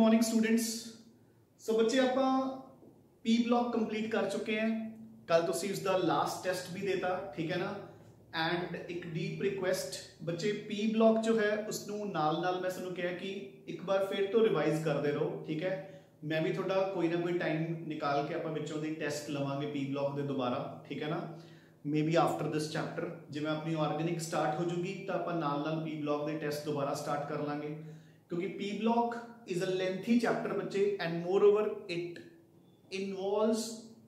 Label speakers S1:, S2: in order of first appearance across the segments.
S1: Morning students. सो बच्चे ਆਪਾਂ P block complete कर चुके हैं। कल तुसी उसका लास्ट टेस्ट भी देता, ठीक है ना। एंड एक डीप रिक्वेस्ट बच्चे पी ब्लॉक जो है उसनू नाल नाल मैं तुहानू कहा कि एक बार फिर तो रिवाइज करते रहो, ठीक है। मैं भी थोड़ा कोई ना कोई टाइम निकाल के आप विचों दी टेस्ट लवांगे पी ब्लॉक के दोबारा, ठीक है ना। May be after this chapter जिवें अपनी ऑर्गेनिक स्टार्ट हो जूगी तो आप नाल नाल पी ब्लॉक के टेस्ट दोबारा स्टार्ट कर लांगे, क्योंकि P block is a lengthy chapter बच्चे and moreover it involves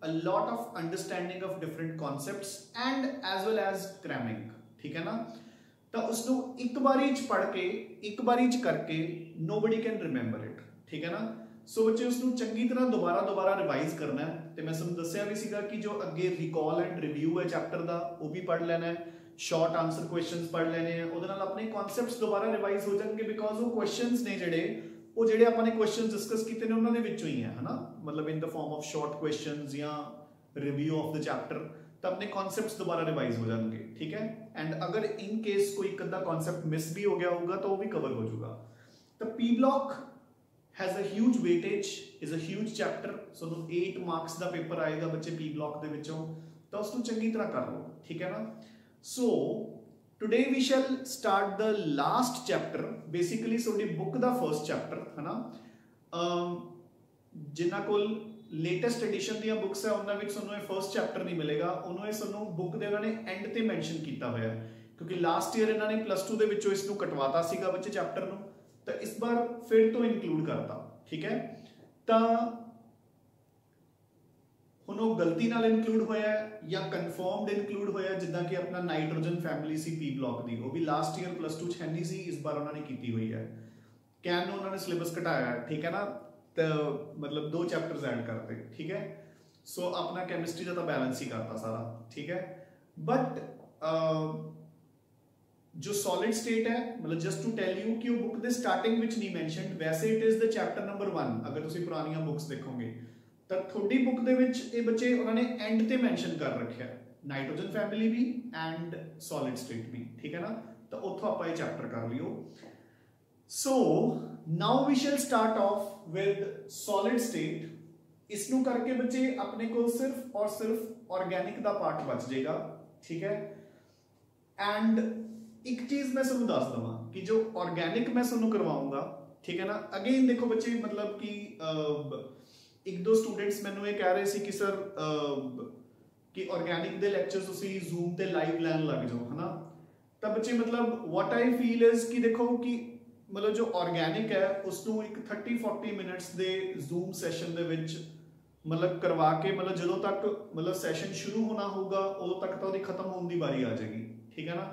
S1: a lot of understanding of different concepts and as well as cramming, ठीक है ना। तो उसको एक बारी च पढ़ के एक बारी च करके nobody can remember it, ठीक है ना। सो बच्चे उसको चंगी तरह दोबारा रिवाइज करना है। तो मैं तुहानू दस्सिया भी सीगा कि जो अगे रिकॉल एंड रिव्यू है चैप्टर का वो भी पढ़ लेना है, शॉर्ट आंसर क्वेश्चंस पढ़ लेने हैं, उहदे नाल अपने कॉन्सैप्ट्स दोबारा रिवाइज हो जाएंगे, बिकॉज वो क्वेश्चंस ने जिहड़े वो जिहड़े आपने क्वेश्चन डिस्कस किए ने उन्होंने विचों ही है ना, मतलब इन the form of short questions या रिव्यू ऑफ द चैप्टर, तो अपने कॉन्सेप्ट्स दोबारा रिवाइज हो जाएंगे, ठीक है। एंड अगर इन केस कोई एक अद्धा कॉन्सेप्ट मिस भी हो गया होगा तो वो भी कवर हो जाएगा। तो P block has a huge weightage, is a huge chapter. So 8 marks का पेपर आएगा बच्चे पी ब्लॉक के विचों, तो उसको चंगी तरह कर लो, ठीक है ना। So today we shall start the last chapter, basically सोडी बुक दा फर्स्ट चैप्टर है ना। जिन्हां कोल लेटेस्ट एडिशन दी बुक्स है उन्हां विच तुहानूं फर्स्ट चैप्टर नहीं मिलेगा, उन्होंने तुहानूं बुक दे उन्होंने एंड ते मैंशन किया होया है, क्योंकि लास्ट ईयर इन्होंने +2 दे विचों इसनूं कटवाता सीगा बच्चे चैप्टर नूं, तो इस बार फिर तो इंक्लूड करता, ठीक है। तो ਹੁਣ ਉਹ गलती नाल इंक्लूड होया या कन्फर्म्ड इंक्लूड होया, जिदा कि अपना नाइट्रोजन फैमिली सी पी ब्लॉक दी, वो भी लास्ट ईयर +2 च है नहीं सी, इस बार उन्होंने की हुई है। कैन उन्होंने सिलेबस घटाया, ठीक है ना, तो मतलब 2 चैप्टर्स ऐड करते, ठीक है। सो अपना कैमिस्ट्री का तो बैलेंस ही करता सारा, ठीक है। बट जो सॉलिड स्टेट है, मतलब जस्ट टू टेल यू कि वो बुक के स्टार्टिंग विच नहीं मैंशनड, वैसे it is the chapter number 1। अगर तुम पुरानियां बुक्स देखोगे तो थोड़ी बुक दे विच ये बच्चे उन्होंने एंड ते मैंशन कर रखा है, नाइट्रोजन फैमिली भी एंड सॉलिड स्टेट भी, ठीक है ना। तो उतो आप ये चैप्टर कर लियो। So now we shall start off with solid state. इसनू करके बच्चे अपने को सिर्फ और सिर्फ ऑर्गेनिक का पार्ट बच जाएगा, ठीक है। एंड एक चीज मैं तुहानू दस दवा कि जो ऑर्गेनिक मैं तुहानू करवाऊंगा, ठीक है ना। अगेन देखो बच्चे, मतलब कि एक दो स्टूडेंट्स मैंने ये कह रहे थे कि सर कि ऑर्गेनिक दे लेक्चर्स तुसी जूम ते लाइव लैन लग जाओ, है ना। तो बच्चे मतलब व्हाट आई फील इज कि देखो कि मतलब जो ऑर्गेनिक है उसनू एक 30-40 मिनट्स दे जूम सैशन दे विच मतलब करवा के, मतलब जो तक मतलब सैशन शुरू होना होगा उदों तक तो खत्म होने की बारी आ जाएगी, ठीक है ना।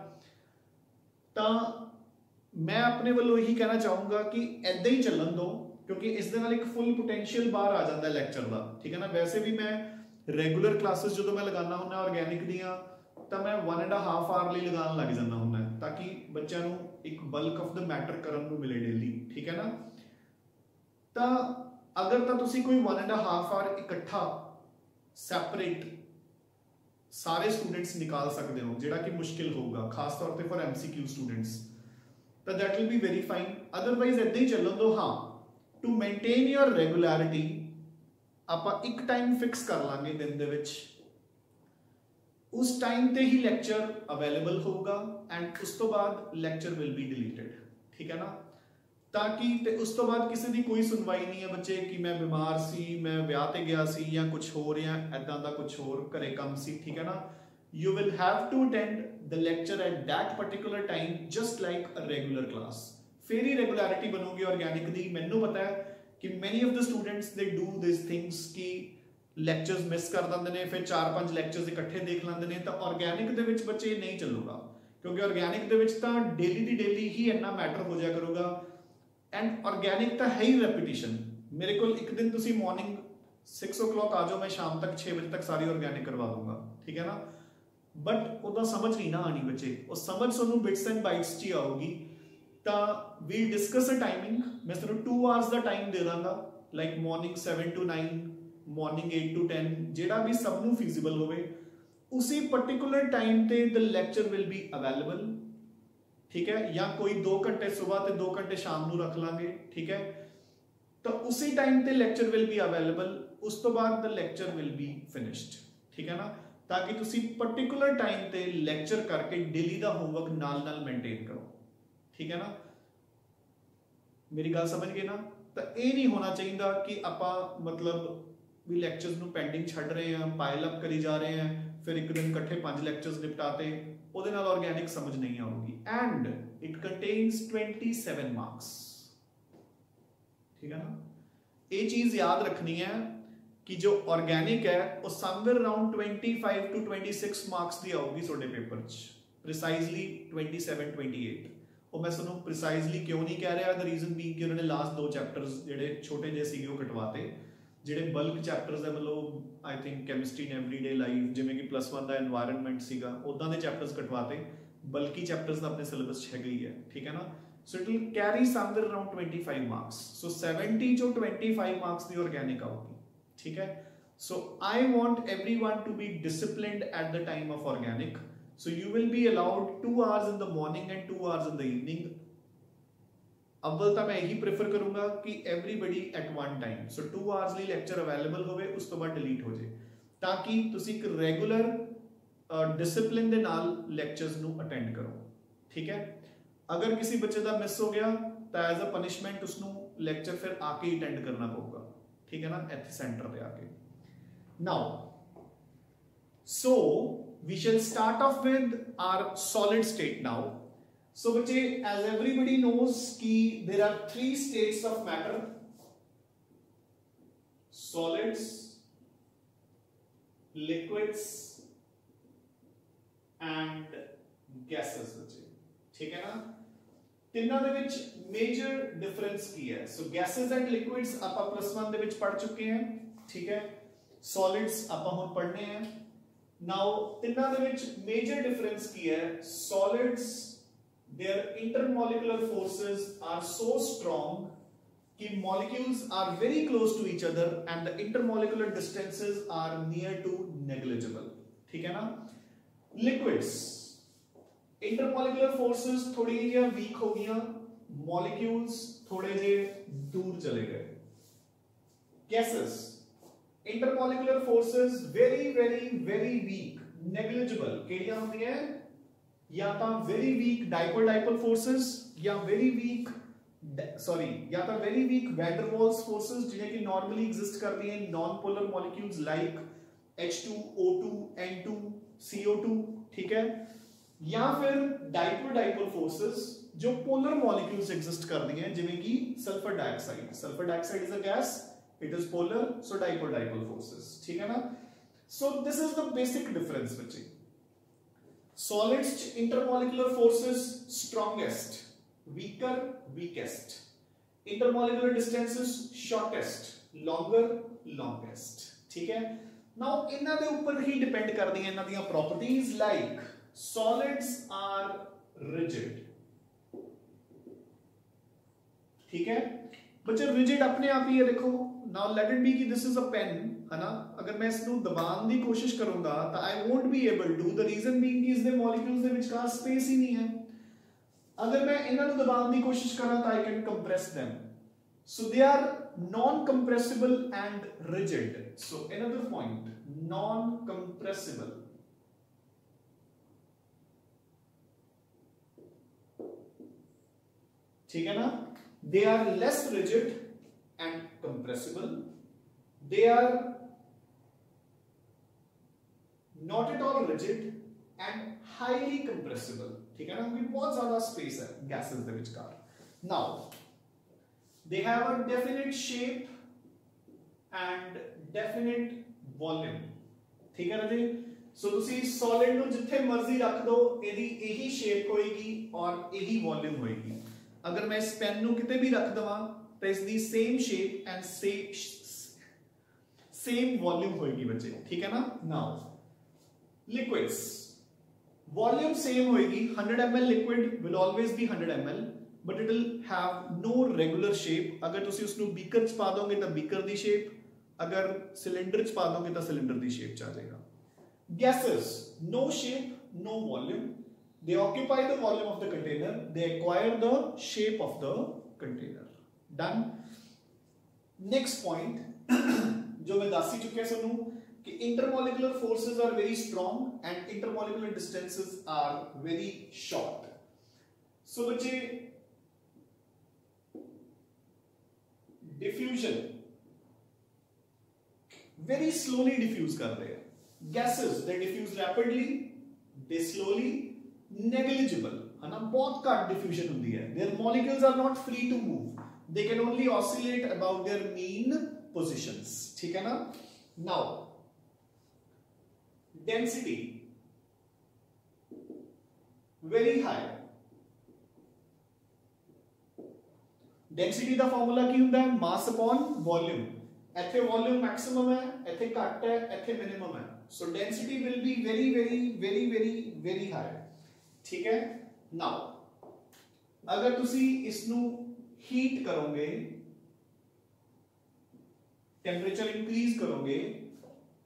S1: तो मैं अपने वालों यही कहना चाहूँगा कि ऐदा ही चलन दो, क्योंकि इस दे नाल एक फुल पोटेंशियल बाहर आ जाता है लैक्चर का, ठीक है ना। वैसे भी मैं रेगुलर क्लासेस जो मैं लगाना होना ऑर्गेनिक दियाँ तो मैं 1.5 आवर लिए लगान लग जाना होना, ताकि बच्चों को एक बल्क ऑफ द मैटर करन नूं मिले डेली, ठीक है ना। तो अगर तो तुसी कोई 1.5 आवर इकट्ठा सैपरेट सारे स्टूडेंट्स निकाल सकते हो, जिहड़ा कि मुश्किल होगा खास तौर पर फॉर MCQ स्टूडेंट्स, तो that will be very fine. Otherwise ऐदा ही चलन दो। हाँ, टू मेनटेन योर रेगुलैरिटी आप एक टाइम फिक्स कर लांगे दिन दे विच, उस टाइम ते ही लैक्चर अवेलेबल होगा एंड उस तो बाद लैक्चर विल बी डिलीटेड, ठीक है ना। ताकि ते उस तो बाद किसी की कोई सुनवाई नहीं है बच्चे कि मैं बीमार सी, मैं ब्याह ते गया सी या कुछ हो रहा ऐदा दा कुछ होर घरे काम सी, ठीक है ना। You will have to attend the lecture at that particular time just like a regular class, फिर ही रेगुलैरिटी बनूगी ऑर्गेनिक दी। मैनू पता है कि many of the students they do this things कि लैक्चर्स मिस कर देंगे ने, फिर 4-5 लैक्चर्स इकट्ठे देख लेंगे ने, तो ऑर्गेनिक दे विच बच्चे नहीं चलूगा, क्योंकि ऑर्गेनिक दे विच तां डेली दी डेली ही इन्ना मैटर हो जाया करूगा। एंड ऑर्गेनिक तो है ही रेपिटिशन। मेरे को एक दिन तुसी मॉर्निंग 6 o'clock आ जाओ, मैं शाम तक 6 बजे तक सारी ऑर्गेनिक करवा दूंगा, ठीक है ना। बट उदा समझ नहीं ना आनी बच्चे, वो समझ तुहानू बिट्स एंड बाइट्स च ही आऊगी। तो वी डिस्कस अ टाइमिंग, मैं सिर्फ 2 आवर्स का time they Danga, like morning 7 to 9, morning 8 to 10, जेड़ा भी सबनू फीजिबल होवे उसी पर्टिकुलर टाइम ते the lecture will be available, ठीक है। या कोई 2 घंटे सुबह ते 2 घंटे शाम नू रख लांगे, ठीक है। तो उसी टाइम ते लेक्चर विल बी अवेलेबल, उस तो बाद the lecture will be finished, ठीक है ना, ताकि तुसी पर्टिकुलर टाइम ते लेक्चर करके डेली दा होमवर्क नाल नाल मेंटेन करो, ठीक है ना। मेरी गल समझ गए ना। तो ये नहीं होना चाहिए कि आपां मतलब भी लैक्चरस नूं पेंडिंग छड्ड रहे हैं, पाइल अप करी जा रहे हैं, फिर एक दिन इकट्ठे 5 लैक्चरस निपटाते, ਉਹਦੇ ਨਾਲ ऑर्गेनिक समझ नहीं आऊगी। एंड इट कंटेन्स 27 मार्क्स, ठीक है ना। ये चीज याद रखनी है कि जो ऑर्गेनिक है वो समवेयर अराउंड 25 to 26 मार्क्स दी आऊगी ਤੁਹਾਡੇ पेपर च, प्रिसाइजली 27 28। और मैं ਤੁਹਾਨੂੰ प्रिसाइजली क्यों नहीं कह रहा, द रीजन बीइंग कि उन्होंने लास्ट 2 चैप्टर्स ਜਿਹੜੇ ਛੋਟੇ ਜਿਹੇ ਸੀਗੇ ਉਹ ਕਟਵਾਤੇ, ਜਿਹੜੇ ਬਲਕ ਚੈਪਟਰਸ ਹੈ ਮਤਲਬ आई थिंक केमिस्ट्री ने एवरीडे लाइफ जिवें कि +1 ਦਾ एनवायरनमेंट ਸੀਗਾ ਉਦਾਂ ਦੇ ਚੈਪਟਰਸ ਕਟਵਾਤੇ, ਬਲਕੀ ਚੈਪਟਰਸ ਦਾ ਆਪਣੇ ਸਿਲੇਬਸ 'ਚ ਹੈਗਾ ਹੀ ਹੈ, ਠੀਕ ਹੈ ਨਾ। So it will carry somewhere around 25 marks. So 70 to 25 marks the organic आऊगी, ठीक है। So I want everyone to be disciplined at the time of organic. So you will be allowed 2 hours in the morning and 2 hours in the evening. अव्वल तो मैं यही prefer करूंगा कि everybody at one time, so 2 hours ਲਈ lecture available ਹੋਵੇ, ਉਸ ਤੋਂ ਬਾਅਦ ਡਿਲੀਟ ਹੋ ਜੇ, ਤਾਂ ਕਿ ਤੁਸੀਂ ਇੱਕ ਰੈਗੂਲਰ ਡਿਸਪਲਿਨ ਦੇ ਨਾਲ ਲੈਕਚਰਸ ਨੂੰ ਅਟੈਂਡ ਕਰੋ, ਠੀਕ ਹੈ। अगर किसी बच्चे का मिस हो गया तो एज अ पनिशमेंट उसनू लेक्चर फिर आके ही अटेंड करना पड़ेगा, ठीक है ना, इत्थे सेंटर पे आके। Now so we shall start off with our solid state now. So बच्चे एज एवरीबडी नोज कि there are 3 states of matter, solids, liquids and gases बच्चे, ठीक है ना। ਤਿੰਨਾਂ ਦੇ ਵਿੱਚ ਮੇਜਰ ਡਿਫਰੈਂਸ ਕੀ ਹੈ? ਸੋ ਗੈसेस ਐਂਡ ਲਿਕੁਇਡਸ ਆਪਾਂ +1 ਦੇ ਵਿੱਚ ਪੜ ਚੁੱਕੇ ਹਾਂ, ਠੀਕ ਹੈ। ਸੋਲਿਡਸ ਆਪਾਂ ਹੁਣ ਪੜ੍ਹਨੇ ਆ। ਨਾਓ ਤਿੰਨਾਂ ਦੇ ਵਿੱਚ ਮੇਜਰ ਡਿਫਰੈਂਸ ਕੀ ਹੈ? Solids there intermolecular forces are so strong कि molecules are very close to each other and the intermolecular distances are near to negligible, ठीक है ना। लिक्विड्स इंटरमॉलिक्यूलर फोर्सेस थोड़ी जी वीक हो गई, मॉलिक्यूल्स थोड़े जे दूर चले गए। Gases intermolecular forces very very very weak, negligible केड़ियां होंदी है? या तो very weak dipole dipole forces, या वेरी वीक या तो very weak van der Waals forces जिन्हें कि नॉर्मली एग्जिस्ट करती हैं non polar molecules like H2, O2, N2, CO2, ठीक है। या फिर डाइपोल डाइपोल फोर्सेस जो पोलर मॉलिक्यूल्स एग्जिस्ट करती हैं जिवें कि sulphur dioxide. Sulphur dioxide is a gas, it is polar, so dipole dipole forces, ठीक है ना। So this is the basic difference बच्चे। Solids intermolecular forces strongest, weaker weakest, intermolecular distances shortest, longer longest, ठीक है। Now इन्हां दे ऊपर ही depend करदी हैं इन्हां दी properties like solids are rigid, ठीक है बच्चे। रिजिड अपने आप ही है, देखो। नाउ लेट इट बी कि दिस इज अ पेन, है ना। अगर मैं इसको दबाने की कोशिश करूंगा तो I won't be able to, the reason being कि इसदे मॉलिक्यूल्स दे विचकार स्पेस ही नहीं है। अगर मैं इन्हां नूं दबाने की कोशिश करा तो I can compress them, so they are non compressible and rigid. So another point, non compressible, ठीक है ना। They are less rigid and compressible, they are not at all rigid and highly compressible, ठीक है ना, क्योंकि बहुत ज्यादा space है गैसेस दे विचकार। Now they have a definite shape and definite volume, ठीक है ना जी। सो तुसी सॉलिड नु जिथे मर्जी रख दो, एदी यही शेप होएगी और यही वॉल्यूम होएगी। अगर मैं इस पेन नु किते भी रख दवा तो इसकी same shape and same volume होएगी बच्चे, ठीक है ना। नाउ लिक्विड्स, वॉल्यूम सेम होएगी, 100 ml liquid will always be 100 ml, but it will have no regular shape. अगर तुसी उसनु बीकर च पा दोगे तो बीकर दी शेप, अगर सिलेंडर च पा दोगे तो सिलेंडर दी शेप च आ जाएगा। Gases no shape, no volume, they occupy the volume of the container, they acquire the shape of the container, done। Next point जो मैं दस ही चुकिया सुनू कि intermolecular forces are very strong and intermolecular distances are very short. So बच्चे diffusion very slowly diffuse कर रहे हैं। Gases they diffuse rapidly, they slowly, negligible है ना, बहुत कट डिफ्यूजन होती है। Their molecules are not free to move, they can only oscillate about their mean positions, ठीक है ना। Now density very high. Density का फॉर्मूला की होता है मास अपॉन वॉल्यूम। इथे वॉल्यूम मैक्सिमम है, इथे घट है, इथे मिनिमम है। सो density will be very very very very very high, ठीक है। नाउ अगर तुसी इसनु हीट करोगे, टेम्परेचर इंक्रीज करोगे,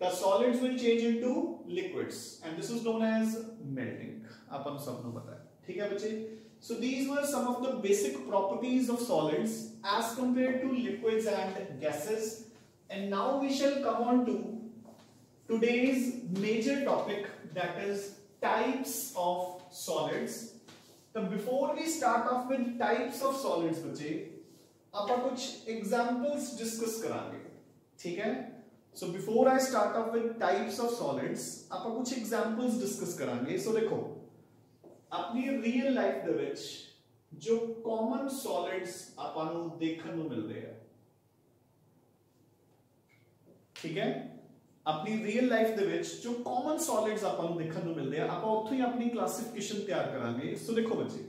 S1: the solids will change into liquids and this is known as melting। अपन सबको पता है, ठीक है बच्चे। So these were some of the basic properties of solids as compared to liquids and gases, and now we shall come on to today's major topic, that is types of solids। So before we start off with types of solids बच्चे, अपन कुछ examples discuss करांगे, ठीक है। So before I start off with types of solids, ਆਪਾਂ कुछ examples discuss करांगे। So देखो अपनी real life ਦੇ ਵਿੱਚ जो common solids ਆਪਾਂ ਨੂੰ ਦੇਖਣ ਨੂੰ ਮਿਲਦੇ ਆ, ਠੀਕ ਹੈ। अपनी real life ਦੇ ਵਿੱਚ जो common solids ਆਪਾਂ ਨੂੰ ਦੇਖਣ ਨੂੰ ਮਿਲਦੇ ਆ, ਆਪਾਂ ਉੱਥੋਂ ਹੀ ਆਪਣੀ classification ਤਿਆਰ ਕਰਾਂਗੇ। So ਦੇਖੋ ਬੱਚੇ,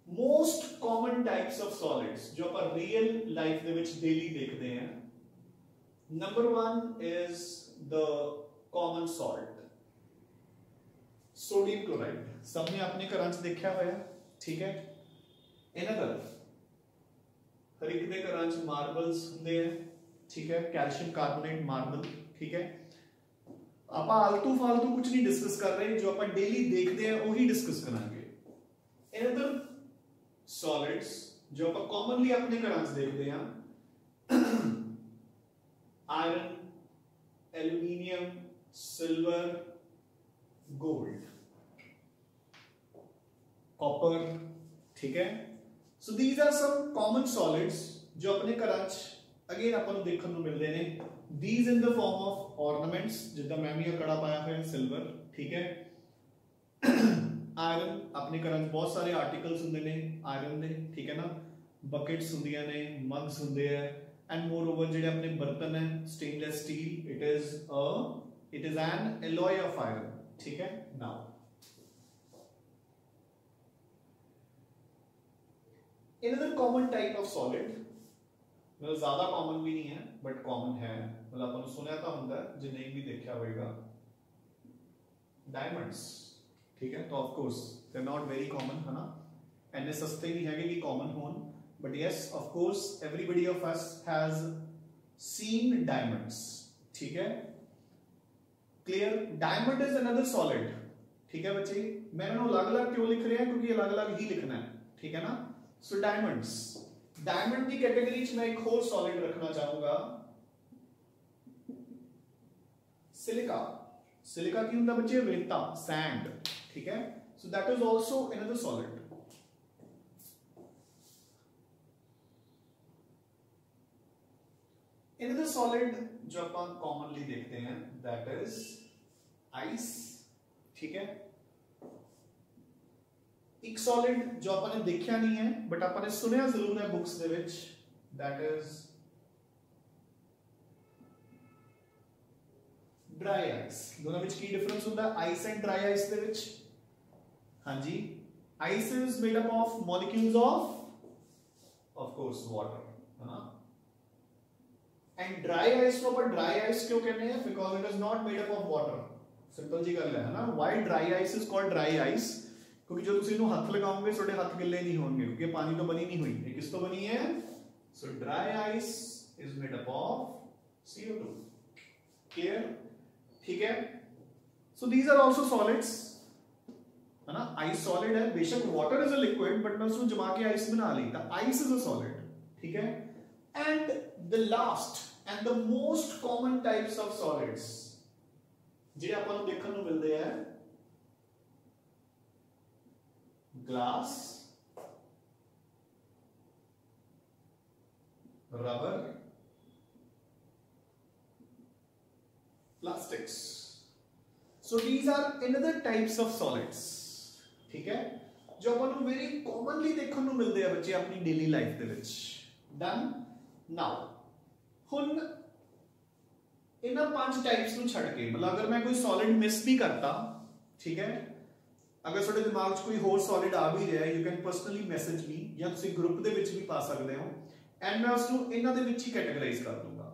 S1: most common types of solids जो ਆਪਾਂ real life ਦੇ ਵਿੱਚ daily ਦੇਖਦੇ ਆ, Number one is the common salt, sodium chloride। सबने अपने घरां च देखा होया, ठीक है। Another, हर एक दे घरां च मार्बल्स हुंदे हैं, ठीक है, कैल्शियम कार्बोनेट मार्बल, ठीक है। आप आलतू फालतू कुछ नहीं डिस्कस कर रहे, जो आप डेली देखते हैं वही डिस्कस करांगे। Another solids जो आप कॉमनली अपने घरां च देखते हैं, iron, aluminium, silver, gold, copper, ठीक है। So these are some common solids जो अपने घरां च अगेन अपन नूं देखण नूं मिलदे ने। These in the form of ornaments, जिद्दां मैं भी कड़ा पाया होया सिल्वर, ठीक है। आयरन अपने घरां च बहुत सारे आर्टिकल्स हुंदे ने आयरन दे, ठीक है ना। बकेट्स हुंदियां ने, मग्स हुंदे आ, and moreover जेडे अपने बर्तन है stainless steel, it is an alloy of iron, ठीक है। now another common type of solid, मतलब ज्यादा कॉमन भी नहीं है बट कॉमन है, मतलब अपन सुनया तो हुंदा है, जे नहीं भी देखा होगा, डायमंड्स, ठीक है। तो of course they are not very common, है ना, एने सस्ते भी है कि कॉमन होन, but yes of course everybody of us has seen diamonds, ठीक है। clear, diamond is another solid, ठीक है बच्चे। मैंने ना अलग-अलग क्यों लिख रहे हैं, क्योंकि अलग-अलग ही लिखना है, ठीक है ना। so diamonds, diamond की कैटेगरी में मैं एक और सॉलिड रखना चाहूंगा, सिलिका। सिलिका की होता बच्चे रेता, सैंड, ठीक है। so that is also another solid। Another solid जो अपन कॉमनली देखते हैं, that is ice, ठीक है। एक सॉलिड जो अपन ने देखा नहीं है बट अपन ने सुनया जरूर है books they which, that is dry ice। दोनों विच की डिफरेंस होता है ice and dry ice दे विच? हाँ जी, ice is made up of molecules of course water, है ना। एंड ड्राई आइस को अपन ड्राई आइस क्यों कहते हैं, because it is not made up of water. Simple जी गल है ना। Why dry ice is called dry ice, क्योंकि जो तुम इन्हों हाथ लगाओगे थोड़े हाथ गिले नहीं होंगे, क्योंकि पानी तो बनी नहीं हुई, ये किस तो बनी है। So dry ice is made up of CO2, clear, ठीक है। So these are also solids, है ना। आइस सॉलिड है, बेशक water is a liquid, but मैं उसको जमा के आइस बना ली, तो आइस इज अ सॉलिड, ठीक है। And the last and the most common types of solids ਜਿਹੜੇ ਆਪਾਂ ਨੂੰ ਦੇਖਣ ਨੂੰ ਮਿਲਦੇ ਆ glass, rubber, plastics. So these are another types of solids. ठीक है, जो अपन ਨੂੰ very commonly देखने ਨੂੰ मिलते हैं बच्चे अपनी daily life ਦੇ ਵਿੱਚ. Done? Now, ਹੁਣ ਇਹਨਾਂ ਪੰਜ टाइप्स ਨੂੰ ਛੱਡ ਕੇ मतलब अगर मैं कोई solid miss भी करता, ठीक है, अगर ਤੁਹਾਡੇ ਦਿਮਾਗ 'ਚ ਕੋਈ ਹੋਰ ਸੋਲਿਡ ਆ ਵੀ ਰਿਹਾ ਯੂ ਕੈਨ ਪਰਸਨਲੀ ਮੈਸੇਜ ਮੀ ਜਾਂ ਤੁਸੀਂ ਗਰੁੱਪ ਦੇ ਵਿੱਚ ਵੀ ਪਾ ਸਕਦੇ ਹੋ ਐਂਡ ਮੈਂ ਉਸ ਨੂੰ ਇਹਨਾਂ ਦੇ ਵਿੱਚ ਹੀ ਕੈਟਾਗਰਾਈਜ਼ ਕਰ ਦੂੰਗਾ